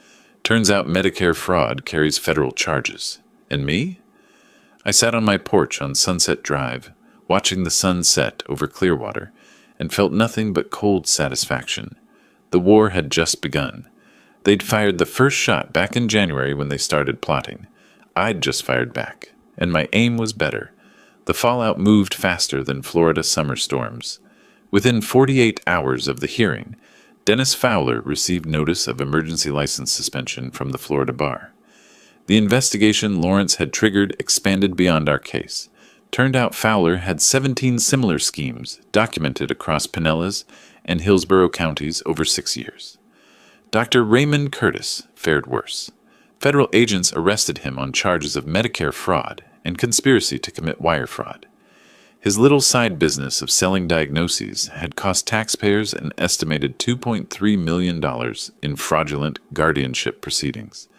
Turns out Medicare fraud carries federal charges. And me? I sat on my porch on Sunset Drive, watching the sun set over Clearwater, and felt nothing but cold satisfaction. The war had just begun. They'd fired the first shot back in January when they started plotting. I'd just fired back, and my aim was better. The fallout moved faster than Florida summer storms. Within 48 hours of the hearing, Dennis Fowler received notice of emergency license suspension from the Florida Bar. The investigation Lawrence had triggered expanded beyond our case. Turned out Fowler had 17 similar schemes documented across Pinellas and Hillsborough counties over 6 years. Dr. Raymond Curtis fared worse. Federal agents arrested him on charges of Medicare fraud and conspiracy to commit wire fraud. His little side business of selling diagnoses had cost taxpayers an estimated $2.3 million in fraudulent guardianship proceedings.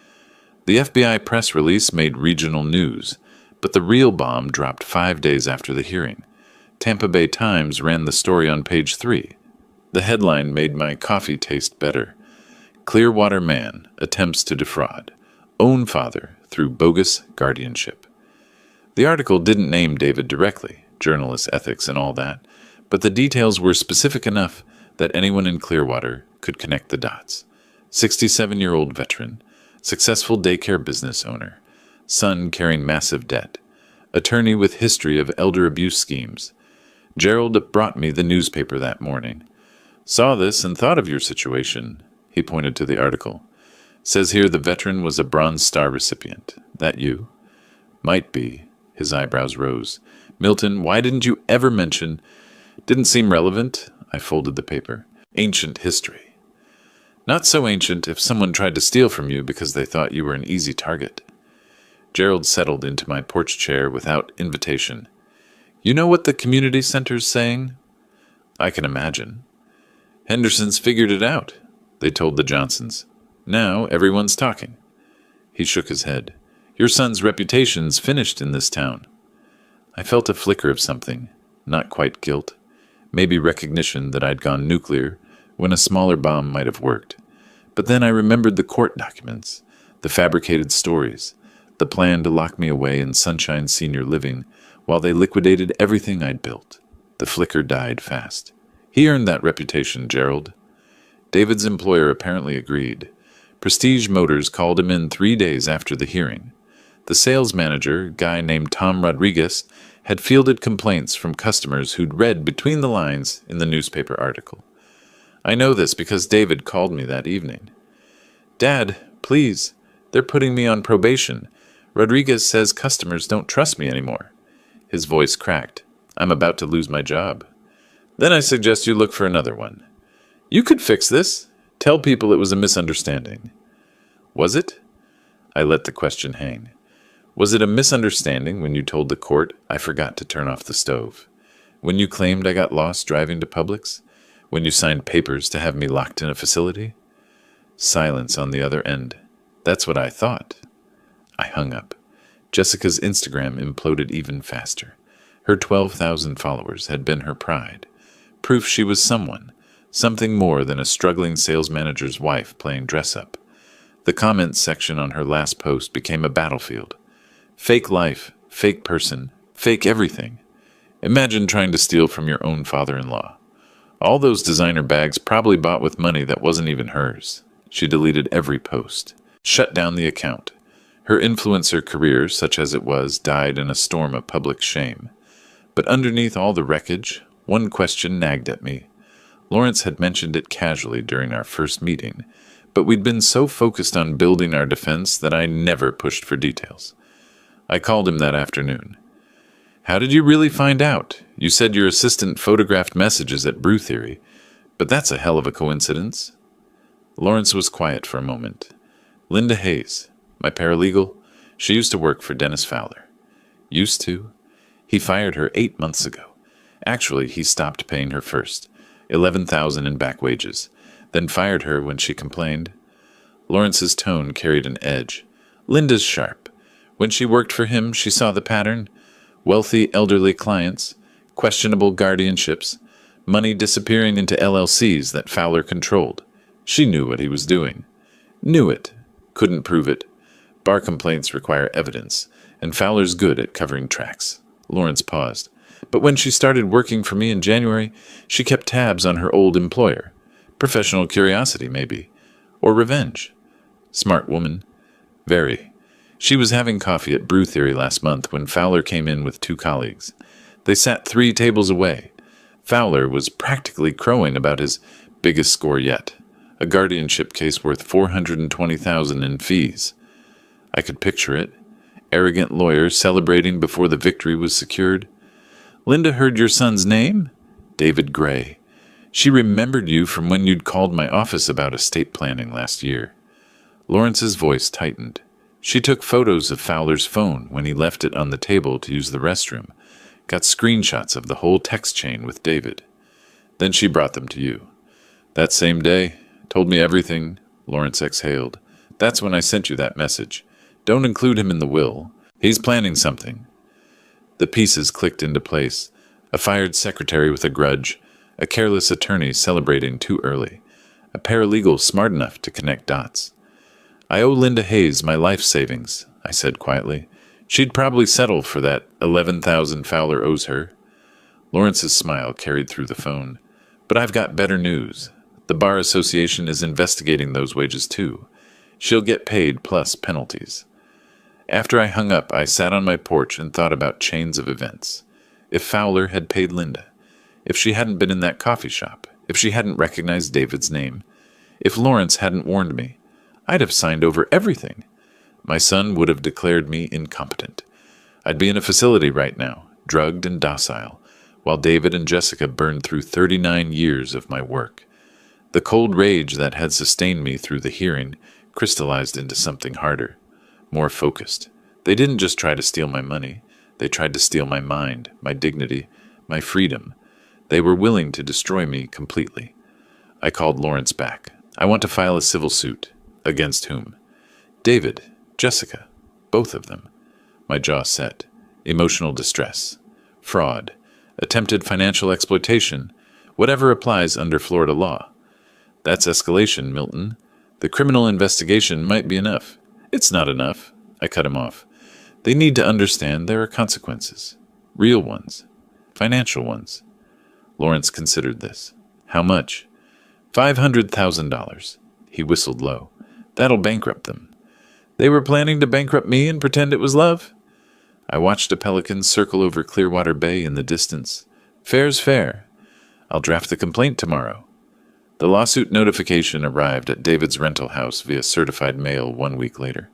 The FBI press release made regional news, but the real bomb dropped 5 days after the hearing. Tampa Bay Times ran the story on page 3. The headline made my coffee taste better. Clearwater man attempts to defraud own father through bogus guardianship. The article didn't name David directly, journalist ethics and all that, but the details were specific enough that anyone in Clearwater could connect the dots. 67-year-old veteran, successful daycare business owner, son carrying massive debt, attorney with history of elder abuse schemes. Gerald brought me the newspaper that morning. Saw this and thought of your situation. He pointed to the article. Says here the veteran was a Bronze Star recipient. That you? Might be. His eyebrows rose. Milton, why didn't you ever mention? Didn't seem relevant. I folded the paper. Ancient history. Not so ancient if someone tried to steal from you because they thought you were an easy target. Gerald settled into my porch chair without invitation. You know what the community center's saying? I can imagine. Henderson's figured it out, they told the Johnsons. Now everyone's talking. He shook his head. Your son's reputation's finished in this town. I felt a flicker of something, not quite guilt, maybe recognition that I'd gone nuclear when a smaller bomb might have worked. But then I remembered the court documents, the fabricated stories, the plan to lock me away in Sunshine Senior Living while they liquidated everything I'd built. The flicker died fast. He earned that reputation, Gerald. David's employer apparently agreed. Prestige Motors called him in 3 days after the hearing. The sales manager, a guy named Tom Rodriguez, had fielded complaints from customers who'd read between the lines in the newspaper article. I know this because David called me that evening. Dad, please, they're putting me on probation. Rodriguez says customers don't trust me anymore. His voice cracked. I'm about to lose my job. Then I suggest you look for another one. You could fix this. Tell people it was a misunderstanding. Was it? I let the question hang. Was it a misunderstanding when you told the court I forgot to turn off the stove? When you claimed I got lost driving to Publix? When you signed papers to have me locked in a facility? Silence on the other end. That's what I thought. I hung up. Jessica's Instagram imploded even faster. Her 12,000 followers had been her pride. Proof she was someone. Something more than a struggling sales manager's wife playing dress-up. The comments section on her last post became a battlefield. Fake life, fake person, fake everything. Imagine trying to steal from your own father-in-law. All those designer bags probably bought with money that wasn't even hers. She deleted every post. Shut down the account. Her influencer career, such as it was, died in a storm of public shame. But underneath all the wreckage, one question nagged at me. Lawrence had mentioned it casually during our first meeting, but we'd been so focused on building our defense that I never pushed for details. I called him that afternoon. How did you really find out? You said your assistant photographed messages at Brew Theory, but that's a hell of a coincidence. Lawrence was quiet for a moment. Linda Hayes, my paralegal, she used to work for Dennis Fowler. Used to? He fired her 8 months ago. Actually, he stopped paying her first. $11,000 in back wages, then fired her when she complained. Lawrence's tone carried an edge. Linda's sharp. When she worked for him, she saw the pattern. Wealthy elderly clients, questionable guardianships, money disappearing into LLCs that Fowler controlled. She knew what he was doing. Knew it. Couldn't prove it. Bar complaints require evidence, and Fowler's good at covering tracks. Lawrence paused. But when she started working for me in January, she kept tabs on her old employer. Professional curiosity, maybe. Or revenge. Smart woman. Very. She was having coffee at Brew Theory last month when Fowler came in with 2 colleagues. They sat 3 tables away. Fowler was practically crowing about his biggest score yet, a guardianship case worth $420,000 in fees. I could picture it. Arrogant lawyer celebrating before the victory was secured. Linda heard your son's name? David Gray. She remembered you from when you'd called my office about estate planning last year. Lawrence's voice tightened. She took photos of Fowler's phone when he left it on the table to use the restroom. Got screenshots of the whole text chain with David. Then she brought them to you. That same day, told me everything. Lawrence exhaled. That's when I sent you that message. Don't include him in the will. He's planning something. The pieces clicked into place. A fired secretary with a grudge, a careless attorney celebrating too early, a paralegal smart enough to connect dots. I owe Linda Hayes my life savings, I said quietly. She'd probably settle for that 11,000 Fowler owes her. Lawrence's smile carried through the phone. But I've got better news. The Bar Association is investigating those wages too. She'll get paid plus penalties. After I hung up, I sat on my porch and thought about chains of events. If Fowler had paid Linda, if she hadn't been in that coffee shop, if she hadn't recognized David's name, if Lawrence hadn't warned me, I'd have signed over everything. My son would have declared me incompetent. I'd be in a facility right now, drugged and docile, while David and Jessica burned through 39 years of my work. The cold rage that had sustained me through the hearing crystallized into something harder, more focused. They didn't just try to steal my money. They tried to steal my mind, my dignity, my freedom. They were willing to destroy me completely. I called Lawrence back. I want to file a civil suit. Against whom? David, Jessica, both of them. My jaw set. Emotional distress. Fraud. Attempted financial exploitation. Whatever applies under Florida law. That's escalation, Milton. The criminal investigation might be enough. It's not enough. I cut him off. They need to understand there are consequences. Real ones. Financial ones. Lawrence considered this. How much? $500,000. He whistled low. That'll bankrupt them. They were planning to bankrupt me and pretend it was love? I watched a pelican circle over Clearwater Bay in the distance. Fair's fair. I'll draft the complaint tomorrow. The lawsuit notification arrived at David's rental house via certified mail 1 week later.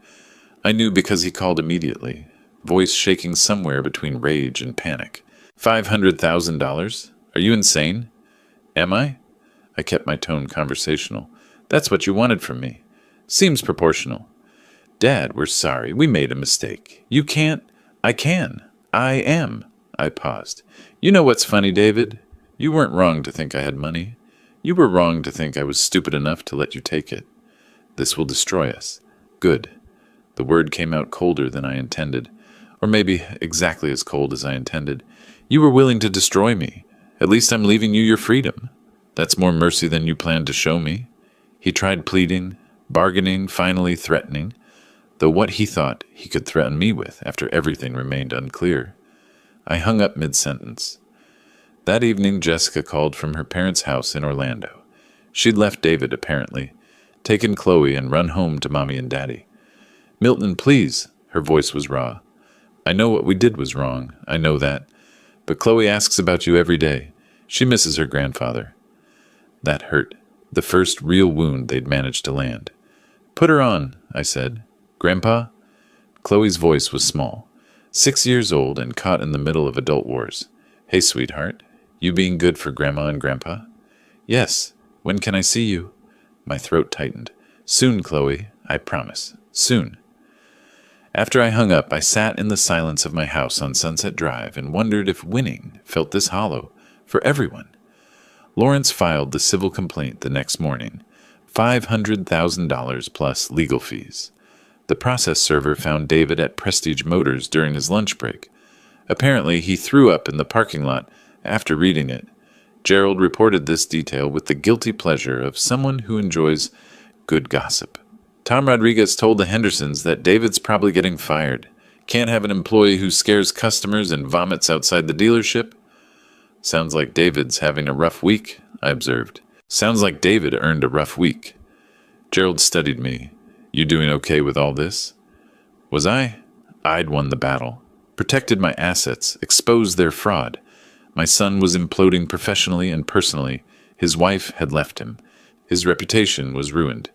I knew because he called immediately, voice shaking somewhere between rage and panic. $500,000? Are you insane? Am I? I kept my tone conversational. That's what you wanted from me. Seems proportional. Dad, we're sorry. We made a mistake. You can't. I can. I am. I paused. You know what's funny, David? You weren't wrong to think I had money. You were wrong to think I was stupid enough to let you take it. This will destroy us. Good. The word came out colder than I intended. Or maybe exactly as cold as I intended. You were willing to destroy me. At least I'm leaving you your freedom. That's more mercy than you planned to show me. He tried pleading, bargaining, finally threatening, though what he thought he could threaten me with after everything remained unclear. I hung up mid-sentence. That evening, Jessica called from her parents' house in Orlando. She'd left David, apparently, taken Chloe and run home to Mommy and Daddy. Milton, please. Her voice was raw. I know what we did was wrong. I know that. But Chloe asks about you every day. She misses her grandfather. That hurt. The first real wound they'd managed to land. Put her on, I said. Grandpa? Chloe's voice was small. 6 years old and caught in the middle of adult wars. Hey, sweetheart. You being good for Grandma and Grandpa? Yes. When can I see you? My throat tightened. Soon, Chloe. I promise. Soon. After I hung up, I sat in the silence of my house on Sunset Drive and wondered if winning felt this hollow for everyone. Lawrence filed the civil complaint the next morning, $500,000 plus legal fees. The process server found David at Prestige Motors during his lunch break. Apparently, he threw up in the parking lot after reading it. Gerald reported this detail with the guilty pleasure of someone who enjoys good gossip. Tom Rodriguez told the Hendersons that David's probably getting fired. Can't have an employee who scares customers and vomits outside the dealership. Sounds like David's having a rough week, I observed. Sounds like David earned a rough week. Gerald studied me. You doing okay with all this? Was I? I'd won the battle. Protected my assets, exposed their fraud. My son was imploding professionally and personally. His wife had left him. His reputation was ruined.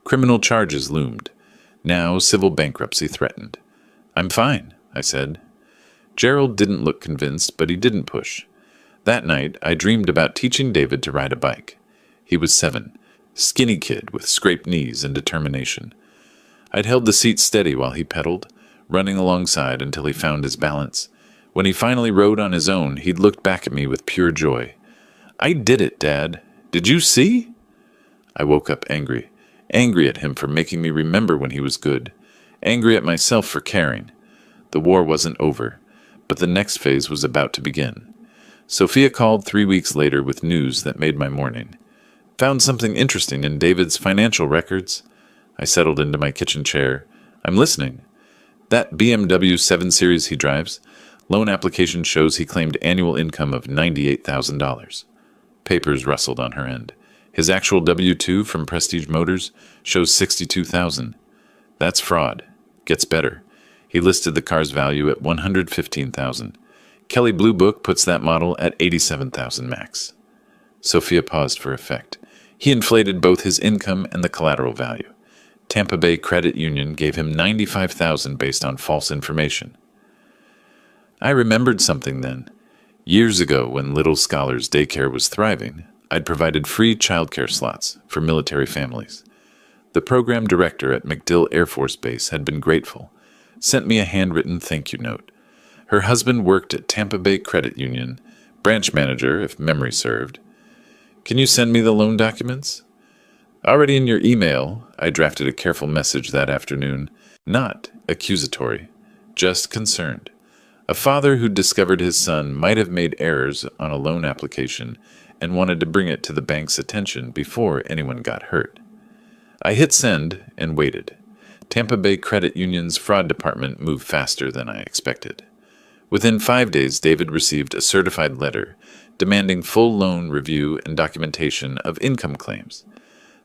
Criminal charges loomed. Now civil bankruptcy threatened. I'm fine, I said. Gerald didn't look convinced, but he didn't push. That night, I dreamed about teaching David to ride a bike. He was 7, skinny kid with scraped knees and determination. I'd held the seat steady while he pedaled, running alongside until he found his balance. When he finally rode on his own, he'd looked back at me with pure joy. "I did it, Dad. Did you see?" I woke up angry. Angry at him for making me remember when he was good. Angry at myself for caring. The war wasn't over, but the next phase was about to begin. Sophia called 3 weeks later with news that made my morning. "Found something interesting in David's financial records." I settled into my kitchen chair. "I'm listening." "That BMW 7 Series he drives, loan application shows he claimed annual income of $98,000. Papers rustled on her end. His actual W-2 from Prestige Motors shows $62,000. That's fraud. Gets better. He listed the car's value at $115,000. Kelley Blue Book puts that model at $87,000 max. Sophia paused for effect. He inflated both his income and the collateral value. Tampa Bay Credit Union gave him $95,000 based on false information. I remembered something then. Years ago, when Little Scholars Daycare was thriving, I'd provided free childcare slots for military families. The program director at MacDill Air Force Base had been grateful, sent me a handwritten thank you note. Her husband worked at Tampa Bay Credit Union, branch manager if memory served. "Can you send me the loan documents?" Already in your email, I drafted a careful message that afternoon, not accusatory, just concerned. A father who discovered his son might have made errors on a loan application and wanted to bring it to the bank's attention before anyone got hurt. I hit send and waited. Tampa Bay Credit Union's fraud department moved faster than I expected. Within 5 days, David received a certified letter demanding full loan review and documentation of income claims.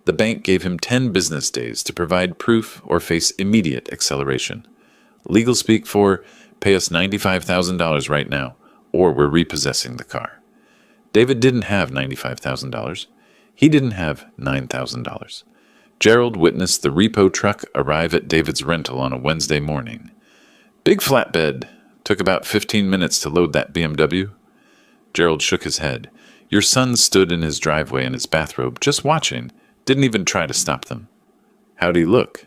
The bank gave him 10 business days to provide proof or face immediate acceleration. Legal speak for, "Pay us $95,000 right now, or we're repossessing the car." David didn't have $95,000. He didn't have $9,000. Gerald witnessed the repo truck arrive at David's rental on a Wednesday morning. "Big flatbed. Took about 15 minutes to load that BMW." Gerald shook his head. "Your son stood in his driveway in his bathrobe, just watching. Didn't even try to stop them." "How'd he look?"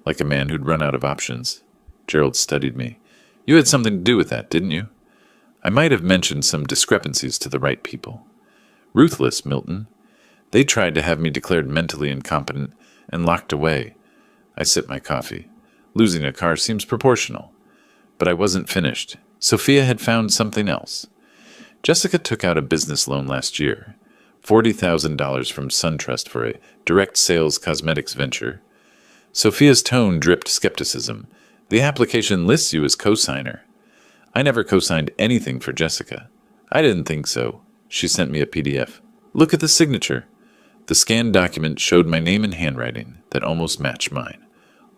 "Like a man who'd run out of options." Gerald studied me. "You had something to do with that, didn't you?" I might have mentioned some discrepancies to the right people. "Ruthless, Milton. They tried to have me declared mentally incompetent and locked away." I sipped my coffee. Losing a car seems proportional. But I wasn't finished. Sophia had found something else. Jessica took out a business loan last year, $40,000 from SunTrust for a direct sales cosmetics venture. Sophia's tone dripped skepticism. "The application lists you as co-signer." I never co-signed anything for Jessica. "I didn't think so." She sent me a PDF. "Look at the signature." The scanned document showed my name in handwriting that almost matched mine.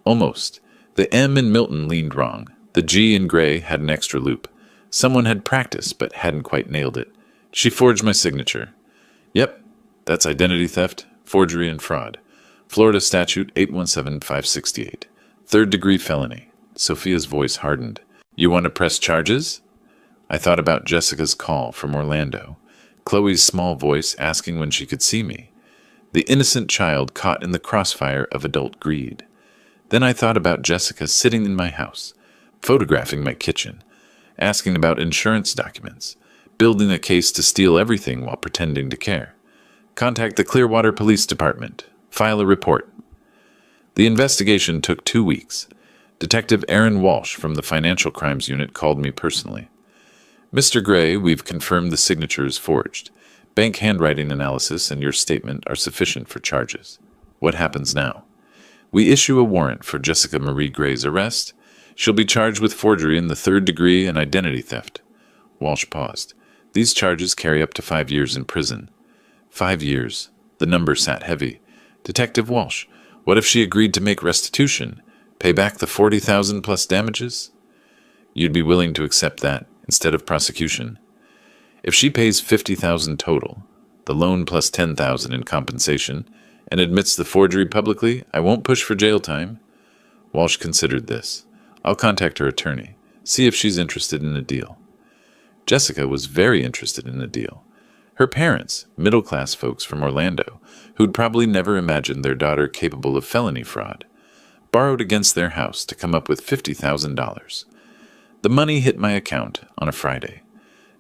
Almost. The M in Milton leaned wrong. The G in Gray had an extra loop. Someone had practiced but hadn't quite nailed it. She forged my signature. "Yep, that's identity theft, forgery, and fraud. Florida Statute 817568. Third-degree felony." Sophia's voice hardened. "You want to press charges?" I thought about Jessica's call from Orlando. Chloe's small voice asking when she could see me. The innocent child caught in the crossfire of adult greed. Then I thought about Jessica sitting in my house, photographing my kitchen, asking about insurance documents, building a case to steal everything while pretending to care. Contact the Clearwater Police Department. File a report. The investigation took 2 weeks. Detective Aaron Walsh from the Financial Crimes Unit called me personally. "Mr. Gray, we've confirmed the signature is forged. Bank handwriting analysis and your statement are sufficient for charges. What happens now?" "We issue a warrant for Jessica Marie Gray's arrest. She'll be charged with forgery in the 3rd degree and identity theft." Walsh paused. "These charges carry up to 5 years in prison." 5 years. The number sat heavy. "Detective Walsh, what if she agreed to make restitution? Pay back the $40,000 plus damages?" "You'd be willing to accept that instead of prosecution?" "If she pays $50,000 total, the loan plus $10,000 in compensation, and admits the forgery publicly, I won't push for jail time." Walsh considered this. "I'll contact her attorney, see if she's interested in a deal." Jessica was very interested in a deal. Her parents, middle-class folks from Orlando, who'd probably never imagined their daughter capable of felony fraud, borrowed against their house to come up with $50,000. The money hit my account on a Friday.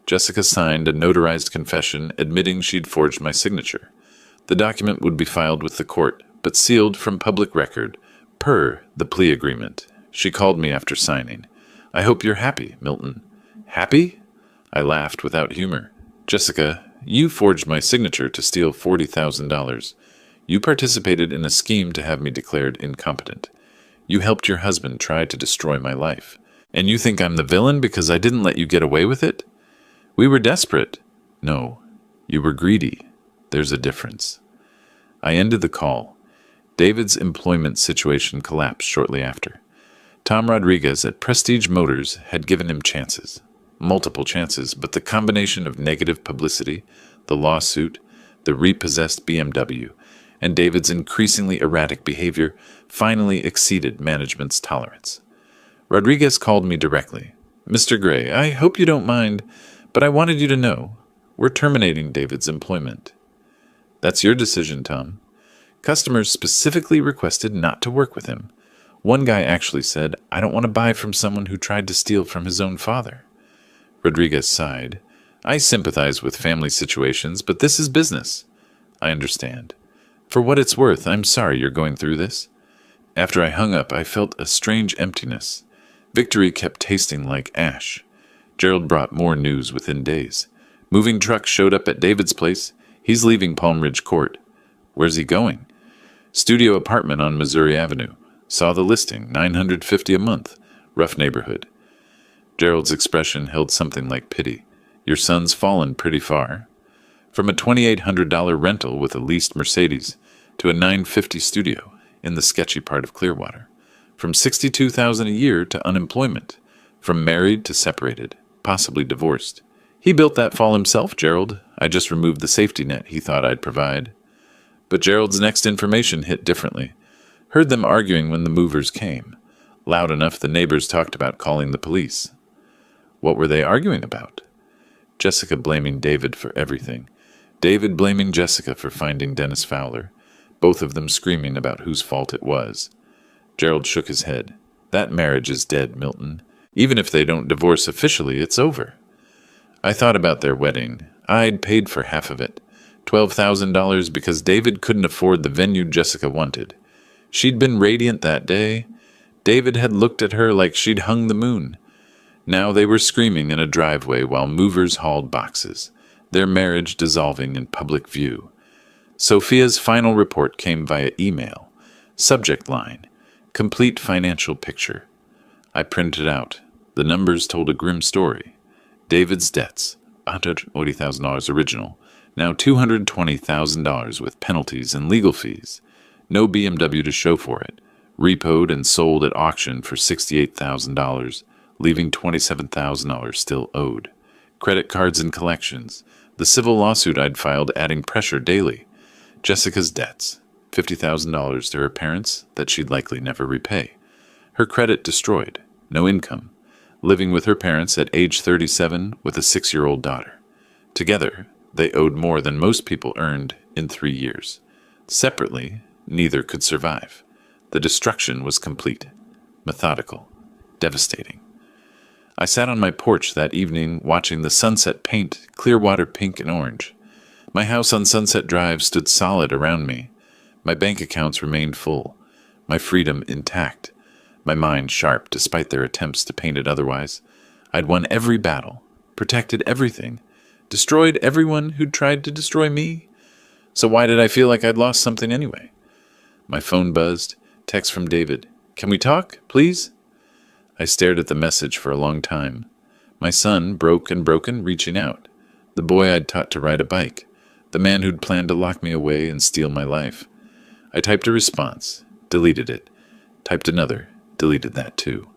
Jessica signed a notarized confession admitting she'd forged my signature. The document would be filed with the court, but sealed from public record, per the plea agreement. She called me after signing. "I hope you're happy, Milton." "Happy?" I laughed without humor. "Jessica, you forged my signature to steal $40,000. You participated in a scheme to have me declared incompetent. You helped your husband try to destroy my life. And you think I'm the villain because I didn't let you get away with it? We were desperate." "No, you were greedy. There's a difference." I ended the call. David's employment situation collapsed shortly after. Tom Rodriguez at Prestige Motors had given him chances. Multiple chances, but the combination of negative publicity, the lawsuit, the repossessed BMW, and David's increasingly erratic behavior finally exceeded management's tolerance. Rodriguez called me directly. "Mr. Gray, I hope you don't mind, but I wanted you to know, we're terminating David's employment." "That's your decision, Tom. Customers specifically requested not to work with him. One guy actually said, 'I don't want to buy from someone who tried to steal from his own father.'" Rodriguez sighed. "I sympathize with family situations, but this is business." "I understand. For what it's worth, I'm sorry you're going through this." After I hung up, I felt a strange emptiness. Victory kept tasting like ash. Gerald brought more news within days. Moving trucks showed up at David's place. He's leaving Palm Ridge Court. Where's he going? Studio apartment on Missouri Avenue. Saw the listing, $950 a month. Rough neighborhood. Gerald's expression held something like pity. "Your son's fallen pretty far. From a $2,800 rental with a leased Mercedes to a $950 studio in the sketchy part of Clearwater. From $62,000 a year to unemployment. From married to separated, possibly divorced. He built that fall himself, Gerald. I just removed the safety net he thought I'd provide." But Gerald's next information hit differently. Heard them arguing when the movers came. Loud enough the neighbors talked about calling the police. What were they arguing about? Jessica blaming David for everything. David blaming Jessica for finding Dennis Fowler. Both of them screaming about whose fault it was. Gerald shook his head. "That marriage is dead, Milton. Even if they don't divorce officially, it's over." I thought about their wedding. I'd paid for half of it. $12,000 because David couldn't afford the venue Jessica wanted. She'd been radiant that day. David had looked at her like she'd hung the moon. Now they were screaming in a driveway while movers hauled boxes, their marriage dissolving in public view. Sophia's final report came via email. Subject line, "Complete financial picture." I printed out. The numbers told a grim story. David's debts, $180,000 original, now $220,000 with penalties and legal fees. No BMW to show for it. Repoed and sold at auction for $68,000, leaving $27,000 still owed. Credit cards and collections. The civil lawsuit I'd filed adding pressure daily. Jessica's debts, $50,000 to her parents that she'd likely never repay. Her credit destroyed. No income. Living with her parents at age 37 with a 6-year-old daughter. Together, they owed more than most people earned in 3 years. Separately, neither could survive. The destruction was complete, methodical, devastating. I sat on my porch that evening watching the sunset paint Clearwater pink and orange. My house on Sunset Drive stood solid around me. My bank accounts remained full, my freedom intact, my mind sharp despite their attempts to paint it otherwise. I'd won every battle, protected everything, destroyed everyone who'd tried to destroy me. So why did I feel like I'd lost something anyway? My phone buzzed. Text from David. "Can we talk, please?" I stared at the message for a long time. My son, broke and broken, reaching out. The boy I'd taught to ride a bike. The man who'd planned to lock me away and steal my life. I typed a response, deleted it. Typed another, deleted that too.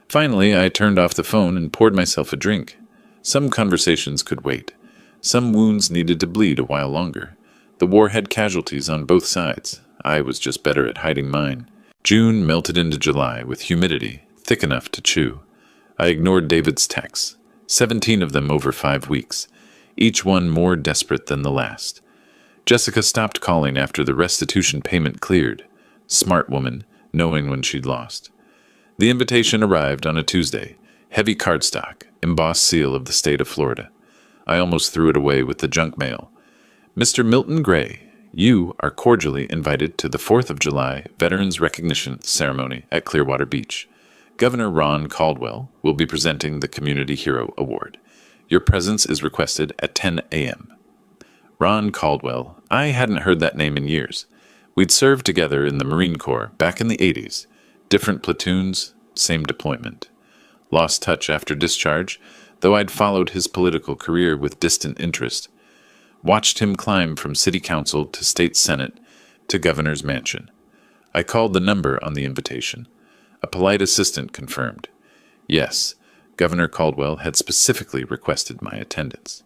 Finally, I turned off the phone and poured myself a drink. Some conversations could wait. Some wounds needed to bleed a while longer. The war had casualties on both sides. I was just better at hiding mine. June melted into July with humidity thick enough to chew. I ignored David's texts, 17 of them over 5 weeks, each one more desperate than the last. Jessica stopped calling after the restitution payment cleared. Smart woman, knowing when she'd lost. The invitation arrived on a Tuesday. Heavy cardstock, embossed seal of the state of Florida. I almost threw it away with the junk mail. Mr. Milton Gray, you are cordially invited to the 4th of July Veterans Recognition Ceremony at Clearwater Beach. Governor Ron Caldwell will be presenting the Community Hero Award. Your presence is requested at 10 a.m. Ron Caldwell. I hadn't heard that name in years. We'd served together in the Marine Corps back in the 80s. Different platoons, same deployment. Lost touch after discharge, though I'd followed his political career with distant interest. Watched him climb from city council to state senate to governor's mansion. I called the number on the invitation. A polite assistant confirmed. Yes, Governor Caldwell had specifically requested my attendance.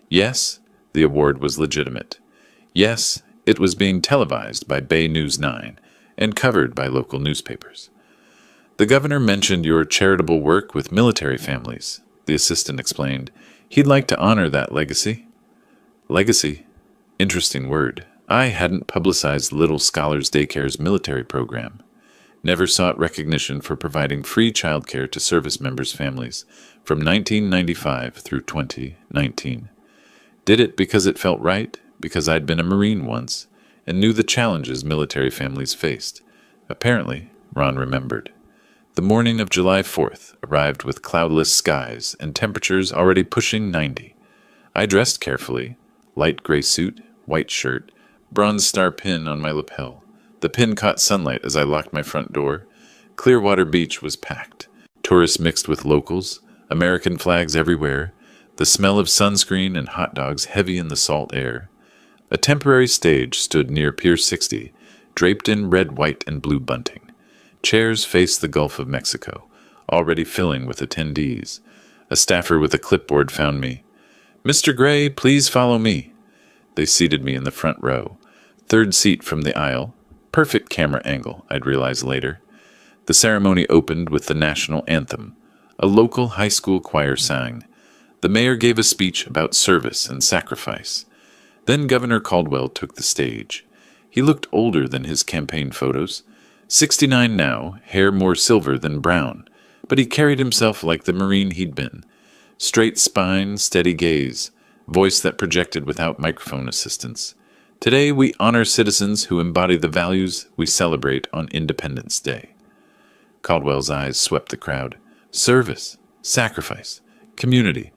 Yes, the award was legitimate. Yes, it was being televised by Bay News 9 and covered by local newspapers. The governor mentioned your charitable work with military families, the assistant explained. He'd like to honor that legacy. Legacy? Interesting word. I hadn't publicized Little Scholars Daycare's military program. Never sought recognition for providing free childcare to service members' families from 1995 through 2019. Did it because it felt right, because I'd been a Marine once, and knew the challenges military families faced. Apparently, Ron remembered. The morning of July 4th arrived with cloudless skies and temperatures already pushing 90. I dressed carefully, light gray suit, white shirt, bronze star pin on my lapel. The pin caught sunlight as I locked my front door. Clearwater Beach was packed. Tourists mixed with locals, American flags everywhere, the smell of sunscreen and hot dogs heavy in the salt air. A temporary stage stood near Pier 60, draped in red, white, and blue bunting. Chairs faced the Gulf of Mexico, already filling with attendees. A staffer with a clipboard found me. "Mr. Gray, please follow me." They seated me in the front row. Third seat from the aisle. Perfect camera angle, I'd realize later. The ceremony opened with the national anthem. A local high school choir sang. The mayor gave a speech about service and sacrifice. Then Governor Caldwell took the stage. He looked older than his campaign photos. 69 now, hair more silver than brown, but he carried himself like the Marine he'd been. Straight spine, steady gaze, voice that projected without microphone assistance. Today we honor citizens who embody the values we celebrate on Independence Day. Caldwell's eyes swept the crowd. Service, sacrifice, community.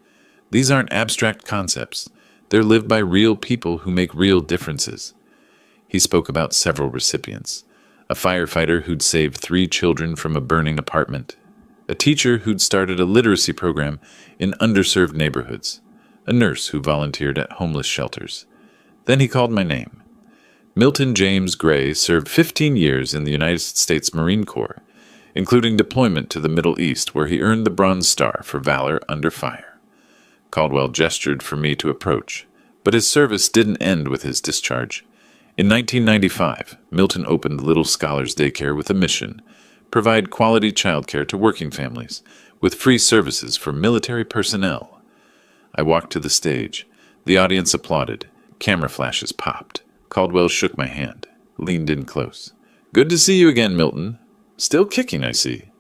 These aren't abstract concepts. They're lived by real people who make real differences. He spoke about several recipients. A firefighter who'd saved 3 children from a burning apartment. A teacher who'd started a literacy program in underserved neighborhoods. A nurse who volunteered at homeless shelters. Then he called my name. Milton James Gray served 15 years in the United States Marine Corps, including deployment to the Middle East, where he earned the Bronze Star for valor under fire. Caldwell gestured for me to approach, but his service didn't end with his discharge. In 1995, Milton opened Little Scholars Daycare with a mission: provide quality childcare to working families, with free services for military personnel. I walked to the stage. The audience applauded. Camera flashes popped. Caldwell shook my hand, leaned in close. "Good to see you again, Milton. Still kicking, I see."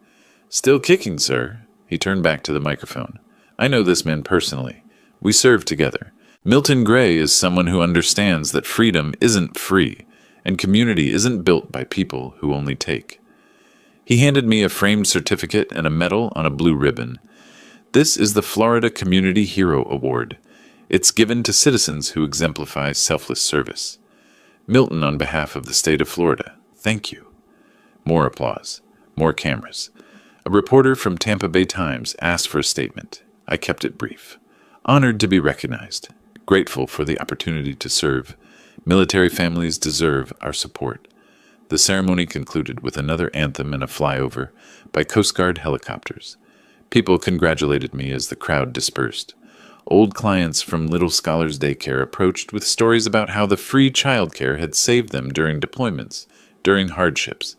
"Still kicking, sir." He turned back to the microphone. "I know this man personally. We served together. Milton Gray is someone who understands that freedom isn't free, and community isn't built by people who only take." He handed me a framed certificate and a medal on a blue ribbon. "This is the Florida Community Hero Award. It's given to citizens who exemplify selfless service. Milton, on behalf of the state of Florida, thank you." More applause. More cameras. A reporter from Tampa Bay Times asked for a statement. I kept it brief. Honored to be recognized. Grateful for the opportunity to serve. Military families deserve our support. The ceremony concluded with another anthem and a flyover by Coast Guard helicopters. People congratulated me as the crowd dispersed. Old clients from Little Scholars Daycare approached with stories about how the free childcare had saved them during deployments, during hardships.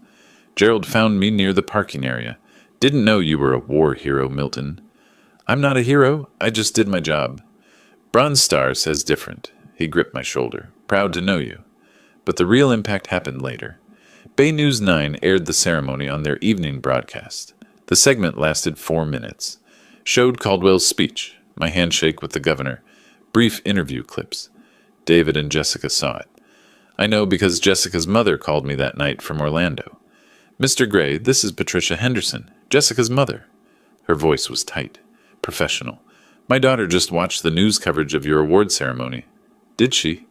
"Gerald found me near the parking area. Didn't know you were a war hero, Milton." "I'm not a hero. I just did my job." "Bronze Star says different." He gripped my shoulder. "Proud to know you." But the real impact happened later. Bay News 9 aired the ceremony on their evening broadcast. The segment lasted 4 minutes. Showed Caldwell's speech, my handshake with the governor, brief interview clips. David and Jessica saw it. I know because Jessica's mother called me that night from Orlando. Mr. Gray, this is Patricia Henderson, Jessica's mother. Her voice was tight, professional. My daughter just watched the news coverage of your award ceremony. Did she?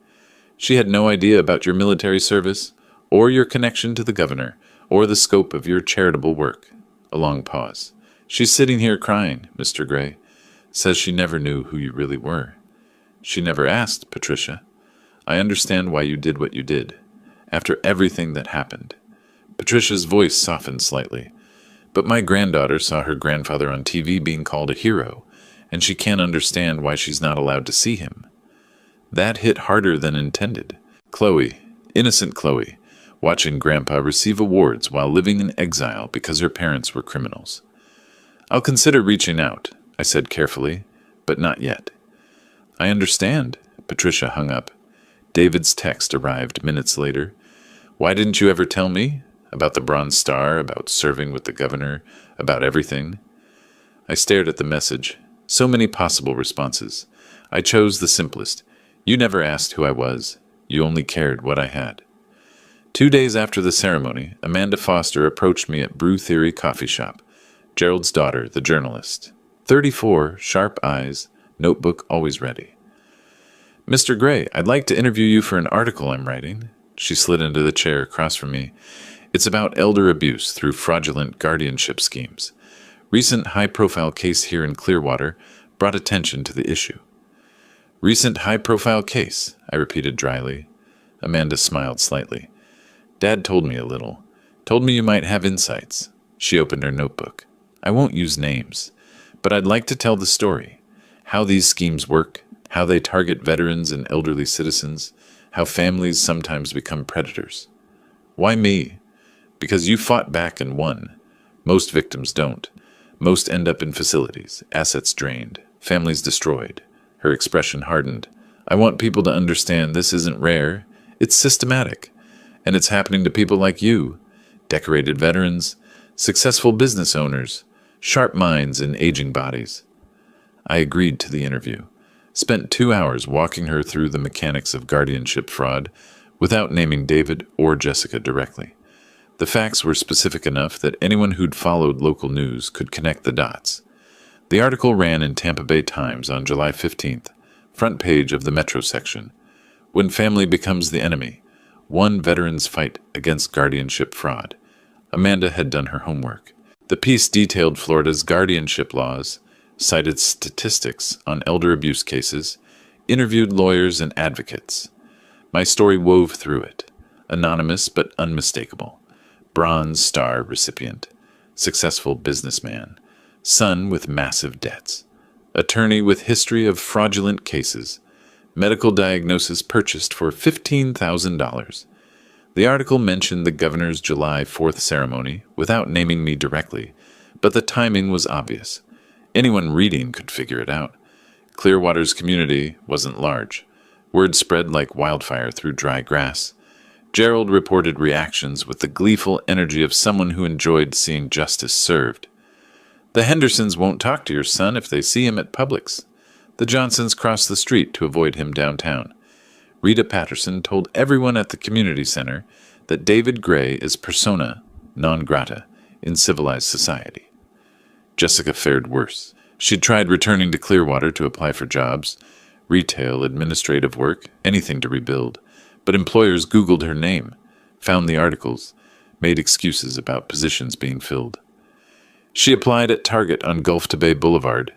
She had no idea about your military service, or your connection to the governor, or the scope of your charitable work. A long pause. She's sitting here crying, Mr. Gray. Says she never knew who you really were. She never asked, Patricia. I understand why you did what you did, after everything that happened. Patricia's voice softened slightly. But my granddaughter saw her grandfather on TV being called a hero, and she can't understand why she's not allowed to see him. That hit harder than intended. Chloe, innocent Chloe, watching Grandpa receive awards while living in exile because her parents were criminals. I'll consider reaching out, I said carefully, but not yet. I understand, Patricia hung up. David's text arrived minutes later. Why didn't you ever tell me? About the Bronze Star, about serving with the governor, about everything? I stared at the message. So many possible responses. I chose the simplest. You never asked who I was. You only cared what I had. 2 days after the ceremony, Amanda Foster approached me at Brew Theory Coffee Shop. Gerald's daughter, the journalist. 34, sharp eyes, notebook always ready. Mr. Gray, I'd like to interview you for an article I'm writing. She slid into the chair across from me. It's about elder abuse through fraudulent guardianship schemes. Recent high-profile case here in Clearwater brought attention to the issue. Recent high-profile case, I repeated dryly. Amanda smiled slightly. Dad told me a little. Told me you might have insights. She opened her notebook. I won't use names, but I'd like to tell the story. How these schemes work, how they target veterans and elderly citizens, how families sometimes become predators. Why me? Because you fought back and won. Most victims don't. Most end up in facilities, assets drained, families destroyed. Her expression hardened. I want people to understand this isn't rare. It's systematic. And it's happening to people like you. Decorated veterans, successful business owners, sharp minds in aging bodies. I agreed to the interview. Spent 2 hours walking her through the mechanics of guardianship fraud without naming David or Jessica directly. The facts were specific enough that anyone who'd followed local news could connect the dots. The article ran in Tampa Bay Times on July 15th, front page of the Metro section. When family becomes the enemy, one veteran's fight against guardianship fraud. Amanda had done her homework. The piece detailed Florida's guardianship laws, cited statistics on elder abuse cases, interviewed lawyers and advocates. My story wove through it, anonymous but unmistakable. Bronze Star recipient, successful businessman, son with massive debts, attorney with history of fraudulent cases, medical diagnosis purchased for $15,000. The article mentioned the governor's July 4th ceremony without naming me directly, but the timing was obvious. Anyone reading could figure it out. Clearwater's community wasn't large. Word spread like wildfire through dry grass. Gerald reported reactions with the gleeful energy of someone who enjoyed seeing justice served. The Hendersons won't talk to your son if they see him at Publix. The Johnsons cross the street to avoid him downtown. Rita Patterson told everyone at the community center that David Gray is persona non grata in civilized society. Jessica fared worse. She'd tried returning to Clearwater to apply for jobs, retail, administrative work, anything to rebuild. But employers Googled her name, found the articles, made excuses about positions being filled. She applied at Target on Gulf to Bay Boulevard,